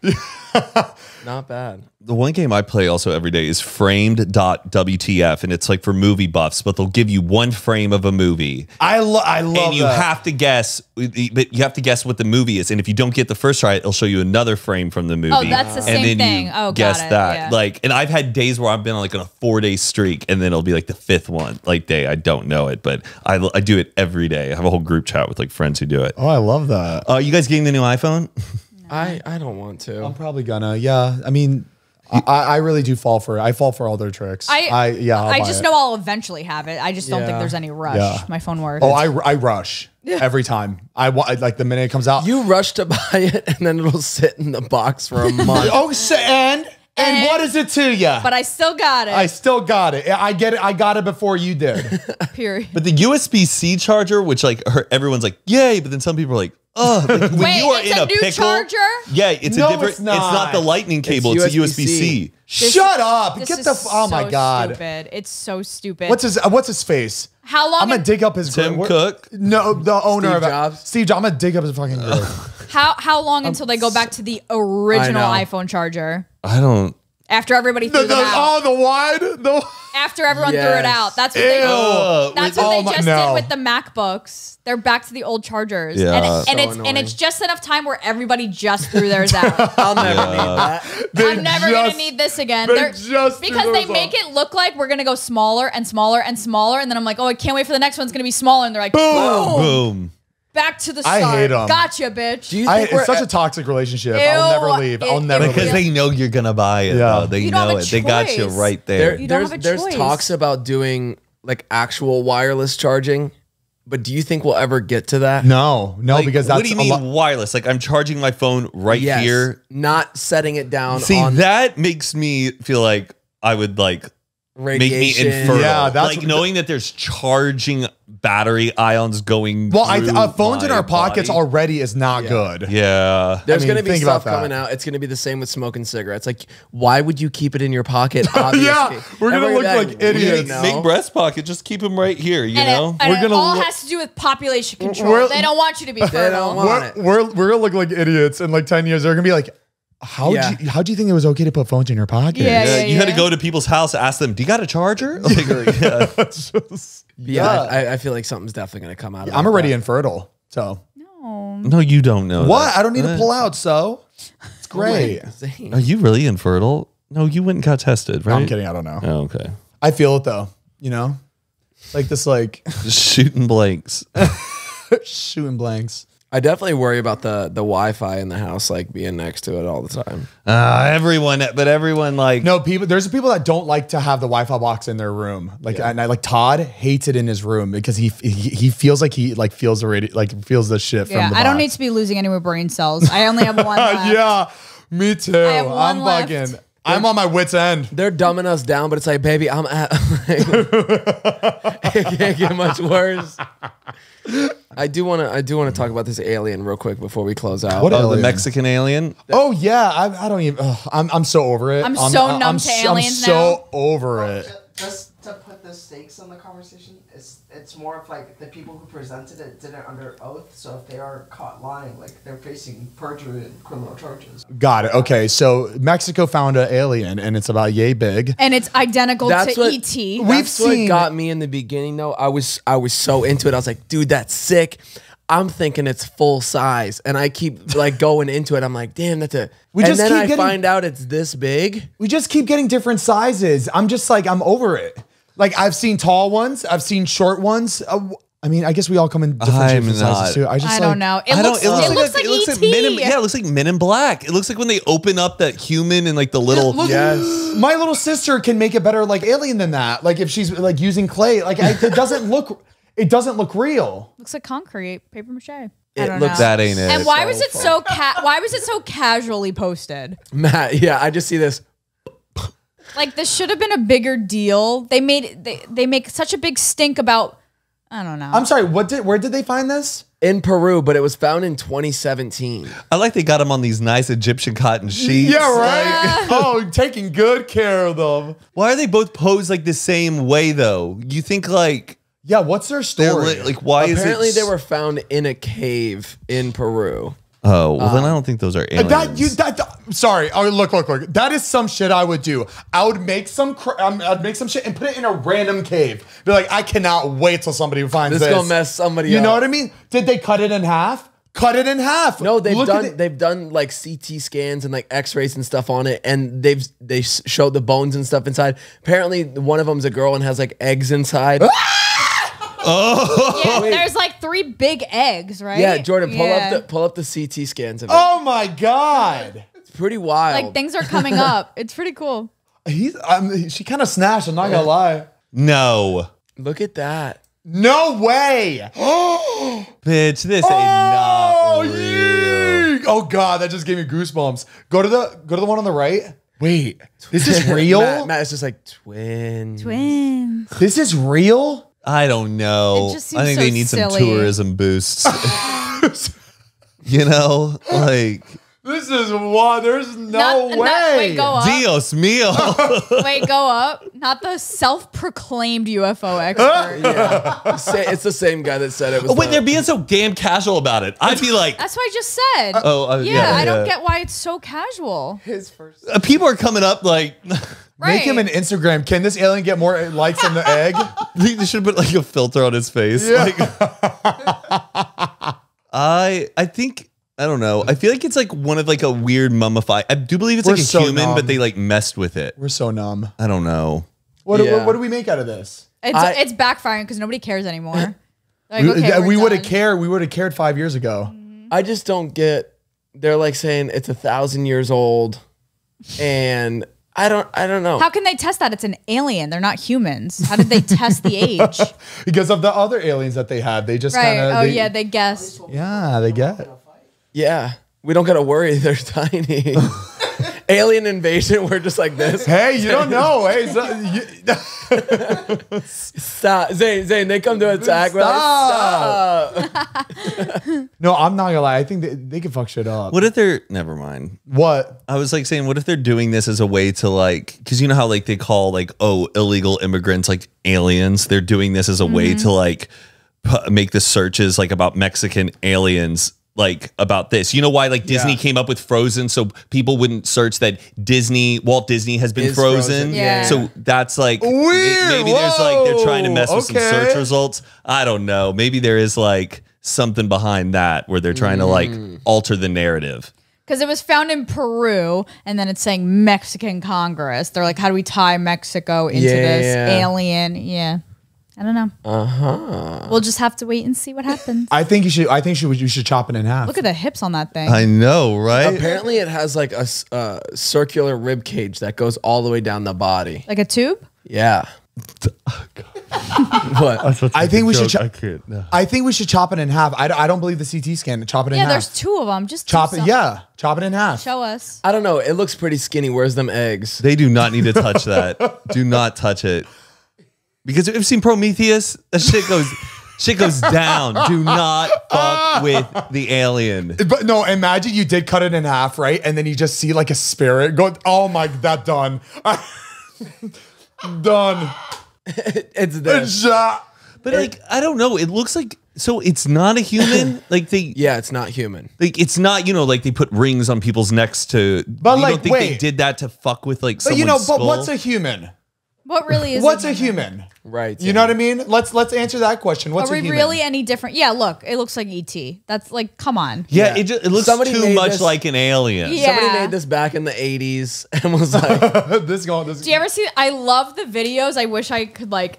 Not bad. The one game I play also every day is framed.wtf, and it's like for movie buffs, but they'll give you one frame of a movie. I love and you have to guess, but you have to guess what the movie is. And if you don't get the first right, it'll show you another frame from the movie. Oh, that's the same thing. Oh, guess got it. that. Yeah. Like, and I've had days where I've been on like on a 4-day streak, and then it'll be like the 5th one, like day. I don't know it, but I do it every day. I have a whole group chat with like friends who do it. Oh, I love that. You guys getting the new iPhone? I don't want to. I'm probably gonna. Yeah. I mean, I really do fall for it. I fall for all their tricks. I I'll just know I'll eventually have it. I just don't think there's any rush. Yeah. My phone works. Oh, I rush every time. I like the minute it comes out. You rush to buy it and then it'll sit in the box for a month. And what is it to you? But I still got it. I still got it. I get it. I got it before you did. Period. But the USB-C charger, which like everyone's like, yay, but then some people are like, oh, like, when you are in a new pickle, charger? Yeah, it's No, a different. it's not the lightning cable. It's a USB-C. Shut up! This Get is the. Oh my so god! Stupid. It's so stupid. What's his face? How long? I'm gonna dig up his Tim Cook? No, the owner Steve of it. Jobs? Steve Jobs. I'm gonna dig up his fucking grave. How long until they go back to the original iPhone charger? I don't. After everybody threw them out. Oh, the wide. After everyone threw it out. That's what Ew. they just did with the MacBooks. They're back to the old chargers. Yeah. And it's just enough time where everybody just threw theirs out. I'll never need that. I'm never going to need this again. Because they make it look like we're going to go smaller and smaller and smaller. And then I'm like, oh, I can't wait for the next one's going to be smaller. And they're like, boom. Back to the start. I hate them. Gotcha, bitch. It's such a toxic relationship. I'll never leave. I'll never leave. Because they know you're gonna buy it. Yeah. Though. They You don't know have it. a They got you choice. right there. You don't have a There's choice. talks about doing like actual wireless charging, but do you think we'll ever get to that? No, Like, because that's what do you mean wireless? Like I'm charging my phone right Yes. here. Not setting it down. See, on that makes me feel like I would like make me radiation. infertile. Yeah, that's like knowing that there's charging battery ions going. Well, through phones in my our pockets body. already is not good. Yeah, There's I mean, going to be think stuff about that. coming out. It's going to be the same with smoking cigarettes. Like, why would you keep it in your pocket? Obviously. Yeah, we're gonna look like idiots. Big breast pocket. Just keep them right here. You know, it all has to do with population control. They don't want you to be fertile. don't want it. We're gonna look like idiots in like 10 years. They're gonna be like, How do you think it was okay to put phones in your pocket? You had to go to people's house, ask them, "Do you got a charger?" I feel like something's definitely gonna come out of it. I'm already infertile, so no, you don't know what? that. I don't need to pull out, so it's great. Are you really infertile? No, you went and got tested, right? No, I'm kidding. I don't know. Oh, okay. I feel it though. You know, like this, like just shooting blanks, shooting blanks. I definitely worry about the Wi-Fi in the house, like being next to it all the time. Everyone like no people. There's people that don't like to have the Wi-Fi box in their room. Like, and I like Todd hates it in his room because he feels like he like feels feels the shit from the box. I don't need to be losing any more brain cells. I only have one left. Yeah, me too. I'm bugging. I'm on my wit's end. They're dumbing us down, but it's like, baby, I'm at. It can't get much worse. I do want to talk about this alien real quick before we close out. What the Mexican alien? Oh yeah, I don't even. I'm so over it. I'm so numb to aliens now. I'm so over it. Just to put the stakes in the conversation, it's more of like the people who presented it did it under oath. So if they are caught lying, like they're facing perjury and criminal charges. Got it. Okay, so Mexico found an alien, and it's about yay big, and it's identical to ET. That's what got me in the beginning, though. I was so into it. I was like, dude, that's sick. I'm thinking it's full size, and I keep like going into it. I'm like, damn, that's a. And then I find out it's this big. We just keep getting different sizes. I'm just like, I'm over it. Like I've seen tall ones, I've seen short ones. I mean, I guess we all come in different sizes too. I don't know. It looks like ET. It looks like Men in Black. It looks like when they open up that human and like the little. My little sister can make it better like alien than that. Like if she's like using clay, like it doesn't look. It doesn't look real. Looks like concrete, paper mache. I don't know. That ain't it. And why was it so why was it so casually posted? Matt, yeah, I just see this. Like this should have been a bigger deal. They make such a big stink about. I don't know. I'm sorry. Where did they find this? In Peru, but it was found in 2017. I like they got them on these nice Egyptian cotton sheets. Yeah, right. Oh, taking good care of them. Why are they both posed like the same way though? You think like. Yeah, what's their story? Like, why Apparently is it? they were found in a cave in Peru. Oh, well, then I don't think those are aliens. Sorry. Oh, look. That is some shit I would do. I would make some I'd make some shit and put it in a random cave. Be like, I cannot wait till somebody finds this. This is gonna mess somebody up. You know what I mean? Did they cut it in half? Cut it in half. No, they've done like CT scans and like X-rays and stuff on it, and they showed the bones and stuff inside. Apparently, one of them's a girl and has like eggs inside. Oh, yeah, there's like 3 big eggs, right? Yeah, Jordan, pull up the CT scans of it. Oh my god, it's pretty wild. Like things are coming up. It's pretty cool. She kind of snatched. I'm not gonna lie. No, look at that. No way. Bitch, this ain't not real. Oh god, that just gave me goosebumps. Go to the one on the right. Wait, this is real? Matt, it's just like twins. This is real? I don't know. It just seems I think so they need silly. some tourism boosts. You know, like this is what. There's no way. Wait, go up. Dios mío. Wait, go up. Not the self-proclaimed UFO expert. Yeah, it's the same guy that said it was. Oh, wait, they're being so damn casual about it. I'd be like, that's what I just said. I don't get why it's so casual. His first. People are coming up like. Make him an Instagram. Can this alien get more likes than the egg? They should put like a filter on his face. Yeah. Like, I think I don't know. I feel like it's like one of like a weird mummified. I do believe it's like a human, but they like messed with it. We're so numb. I don't know. What do we make out of this? It's backfiring because nobody cares anymore. Like, okay, we would have cared. We would have cared 5 years ago. I just don't get. They're like saying it's 1,000 years old, and I don't know. How can they test that? It's an alien. They're not humans. How did they test the age? Because of the other aliens that they had. They just kind of. Oh yeah, they guessed. Yeah, they get. Yeah, we don't gotta worry. They're tiny. Alien invasion. We're just like this. Hey, you don't know. Hey, stop, Zane. They come to attack. Stop. We're like, stop. No, I'm not gonna lie. I think they can fuck shit up. What if they're never mind? What? I was like saying, what if they're doing this as a way to like, because you know how like they call like illegal immigrants like aliens. They're doing this as a way to like make the searches like about Mexican aliens like about this. You know why like Disney came up with Frozen so people wouldn't search that Walt Disney has been frozen. Yeah. So that's like Weird. maybe there's like they're trying to mess with some search results. I don't know. Maybe there is like something behind that where they're trying to like alter the narrative. Because it was found in Peru, and then it's saying Mexican Congress. They're like, how do we tie Mexico into this alien? Yeah. I don't know. We'll just have to wait and see what happens. I think you should chop it in half. Look at the hips on that thing. I know, right? Apparently, it has like a circular rib cage that goes all the way down the body. Like a tube? Yeah. What? I think we should. I think we should chop it in half. I don't believe the CT scan. Chop it in half. Yeah, there's 2 of them. Just chop it. Yeah, chop it in half. Show us. I don't know. It looks pretty skinny. Where's them eggs? They do not need to touch that. Do not touch it. Because if you've seen Prometheus, that shit goes down. Do not fuck with the alien. But no, imagine you did cut it in half, right? And then you just see like a spirit go, oh my, that done. Done. It's this. But like, I don't know. It looks like, so it's not a human? Like it's not human. Like it's not, like they put rings on people's necks to, but you like, don't think they did that to fuck with like someone's skull? But what's a human? What really is What's a human? Right. You know what I mean? Let's answer that question. What's a human? Are we really any different? Yeah, look, it looks like ET. That's like, come on. Yeah, it looks too much like an alien. Yeah. Somebody made this back in the 80s and was like, Do you ever see, I love the videos. I wish I could like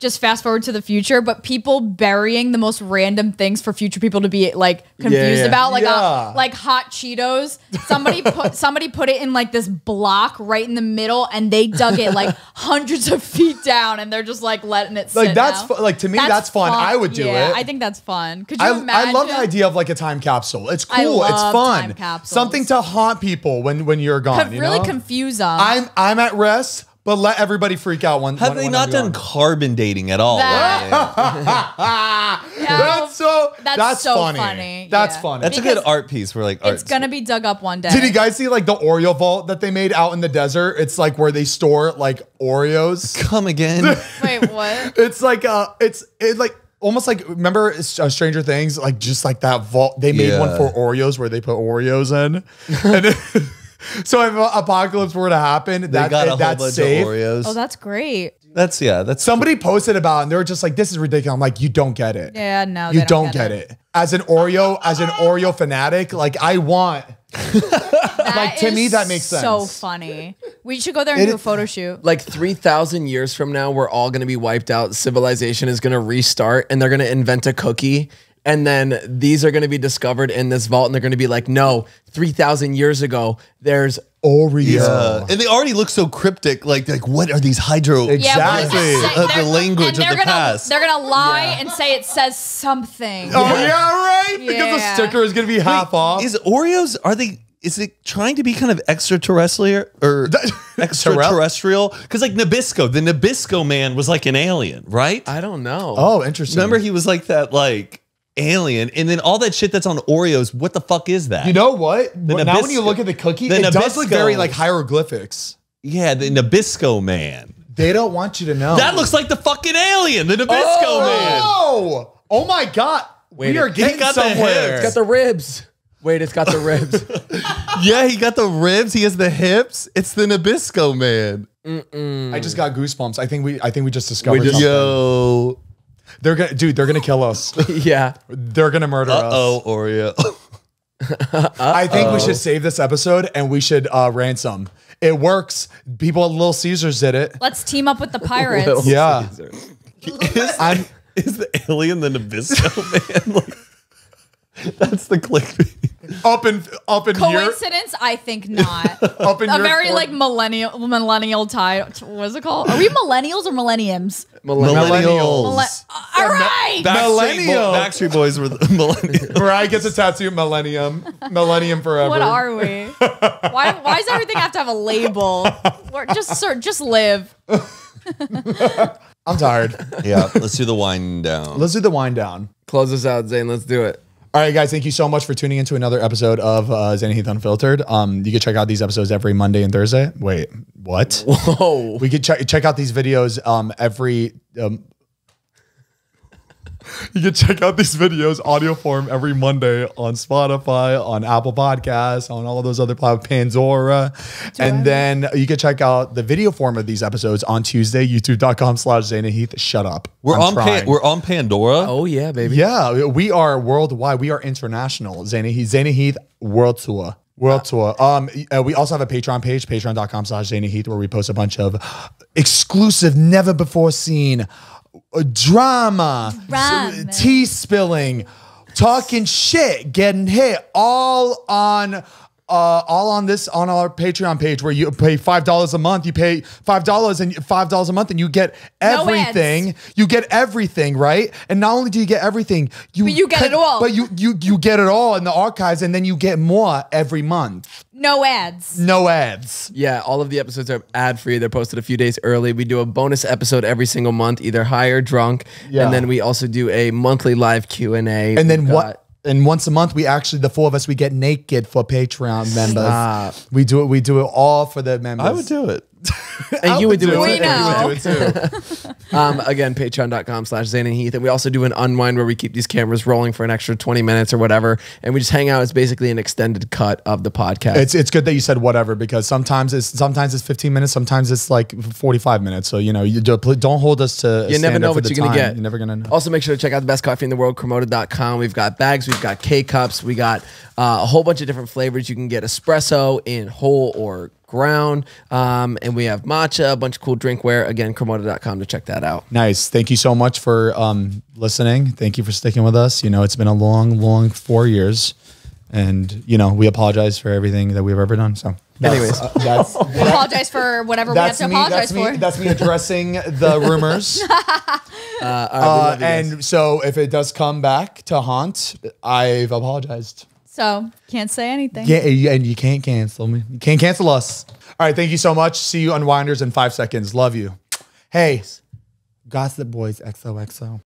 just fast forward to the future, but people burying the most random things for future people to be like confused about, like like hot Cheetos. Somebody put it in like this block right in the middle, and they dug it like hundreds of feet down, and they're just like letting it sit. Like that's like to me that's fun. I would do it. I think that's fun. Could you imagine? I love the idea of like a time capsule. It's cool. It's fun. Time capsules. Something to haunt people when you're gone. Could really confuse them. I'm at rest. But let everybody freak out one. Have they not done carbon dating at all? That's so funny. That's funny. That's a good art piece. We're like, it's gonna be dug up one day. Did you guys see like the Oreo vault that they made out in the desert? It's like where they store like Oreos. Come again? Wait, what? It's like it's like almost like, remember Stranger Things? Like just like that vault. They made one for Oreos where they put Oreos in. And so if apocalypse were to happen, that's safe. Of Oreos. Oh, that's great. That's somebody posted about it and they were just like, this is ridiculous. I'm like, you don't get it. Yeah, no, you don't get it. As an Oreo fanatic, like I want. Like to me, that makes sense. So funny. We should go there and do a photo shoot. Like 3,000 years from now, we're all going to be wiped out. Civilization is going to restart, and they're going to invent a cookie. And then these are going to be discovered in this vault, and they're going to be like, no, 3,000 years ago, there's Oreo. Yeah. And they already look so cryptic. Like what are these hydro? Exactly. The language of the past. They're going to lie and say it says something. Oh, yeah, right? Because the sticker is going to be half off. Is Oreos, is it trying to be kind of extraterrestrial or extraterrestrial? Because like Nabisco, the Nabisco man was like an alien, right? I don't know. Oh, interesting. Remember he was like that, like alien, and then all that shit that's on Oreos. What the fuck is that? You know what? Now when you look at the cookie, it does look very like hieroglyphics. Yeah, the Nabisco man. They don't want you to know. That looks like the fucking alien, the Nabisco man. Oh my god. We are getting somewhere. It's got the ribs. Wait, it's got the ribs. Yeah, he got the ribs. He has the hips. It's the Nabisco man. I just got goosebumps. I think we just discovered something. Yo. They're gonna kill us. Yeah. They're gonna murder us. Oreo. I think we should save this episode and we should ransom. It works. People at Little Caesars did it. Let's team up with the pirates. Yeah. Is the alien the Nabisco man? Like, that's the clickbait. Up in Coincidence? I think not. Up in a very like millennial tie. What's it called? Are we millennials or millenniums? Millennials. All right. Backstreet Boys were the millennials. Mariah gets a tattoo. Millennium forever. What are we? Why does everything have to have a label? Just live. I'm tired. Yeah. Let's do the wind down. Let's do the wind down. Close us out, Zane. Let's do it. All right, guys, thank you so much for tuning into another episode of Zane and Heath Unfiltered. You can check out these episodes every Monday and Thursday. Wait, what? Whoa. We could check out these videos every... You can check out these videos audio form every Monday on Spotify, on Apple Podcasts, on all of those other platforms, Pandora. And then you can check out the video form of these episodes on Tuesday, youtube.com/Zane and Heath. Shut up. We're on Pandora. Oh yeah, baby. Yeah, we are worldwide. We are international. Zane and Heath World Tour. World tour. We also have a Patreon page, patreon.com/Zane and Heath, where we post a bunch of exclusive, never before seen drama, tea spilling, talking shit, getting hit, all on our Patreon page, where you pay $5 a month. You pay $5 a month, and you get everything. You get everything, right? And not only do you get everything, you get it all. But you get it all in the archives, and then you get more every month. No ads. No ads. Yeah, all of the episodes are ad-free. They're posted a few days early. We do a bonus episode every single month, either high or drunk. Yeah. And then we also do a monthly live Q&A. And then And once a month, the four of us, we get naked for Patreon members. We do it all for the members. I would do it. And you would do it. We know. You would do it too. Again, patreon.com/Zane and Heath. And we also do an unwind where we keep these cameras rolling for an extra 20 minutes or whatever. And we just hang out. It's basically an extended cut of the podcast. It's good that you said whatever, because sometimes it's 15 minutes, sometimes it's like 45 minutes. So, you don't hold us to you never know what you're going to get. You're never going to know. Also, make sure to check out the best coffee in the world, Cremota.com. We've got bags, we've got K-cups, we got a whole bunch of different flavors. You can get espresso in whole or ground, and we have matcha, a bunch of cool drinkware. Again, Cremota.com to check that out. Nice. Thank you so much for listening. Thank you for sticking with us. It's been a long 4 years, and we apologize for everything that we've ever done. So anyways, we apologize for whatever we have to apologize for. That's me addressing the rumors. And so if it does come back to haunt, I've apologized. So can't say anything. Yeah, and you can't cancel me. You can't cancel us. All right, thank you so much. See you Unwinders in 5 seconds. Love you. Hey, Gossip Boys XOXO.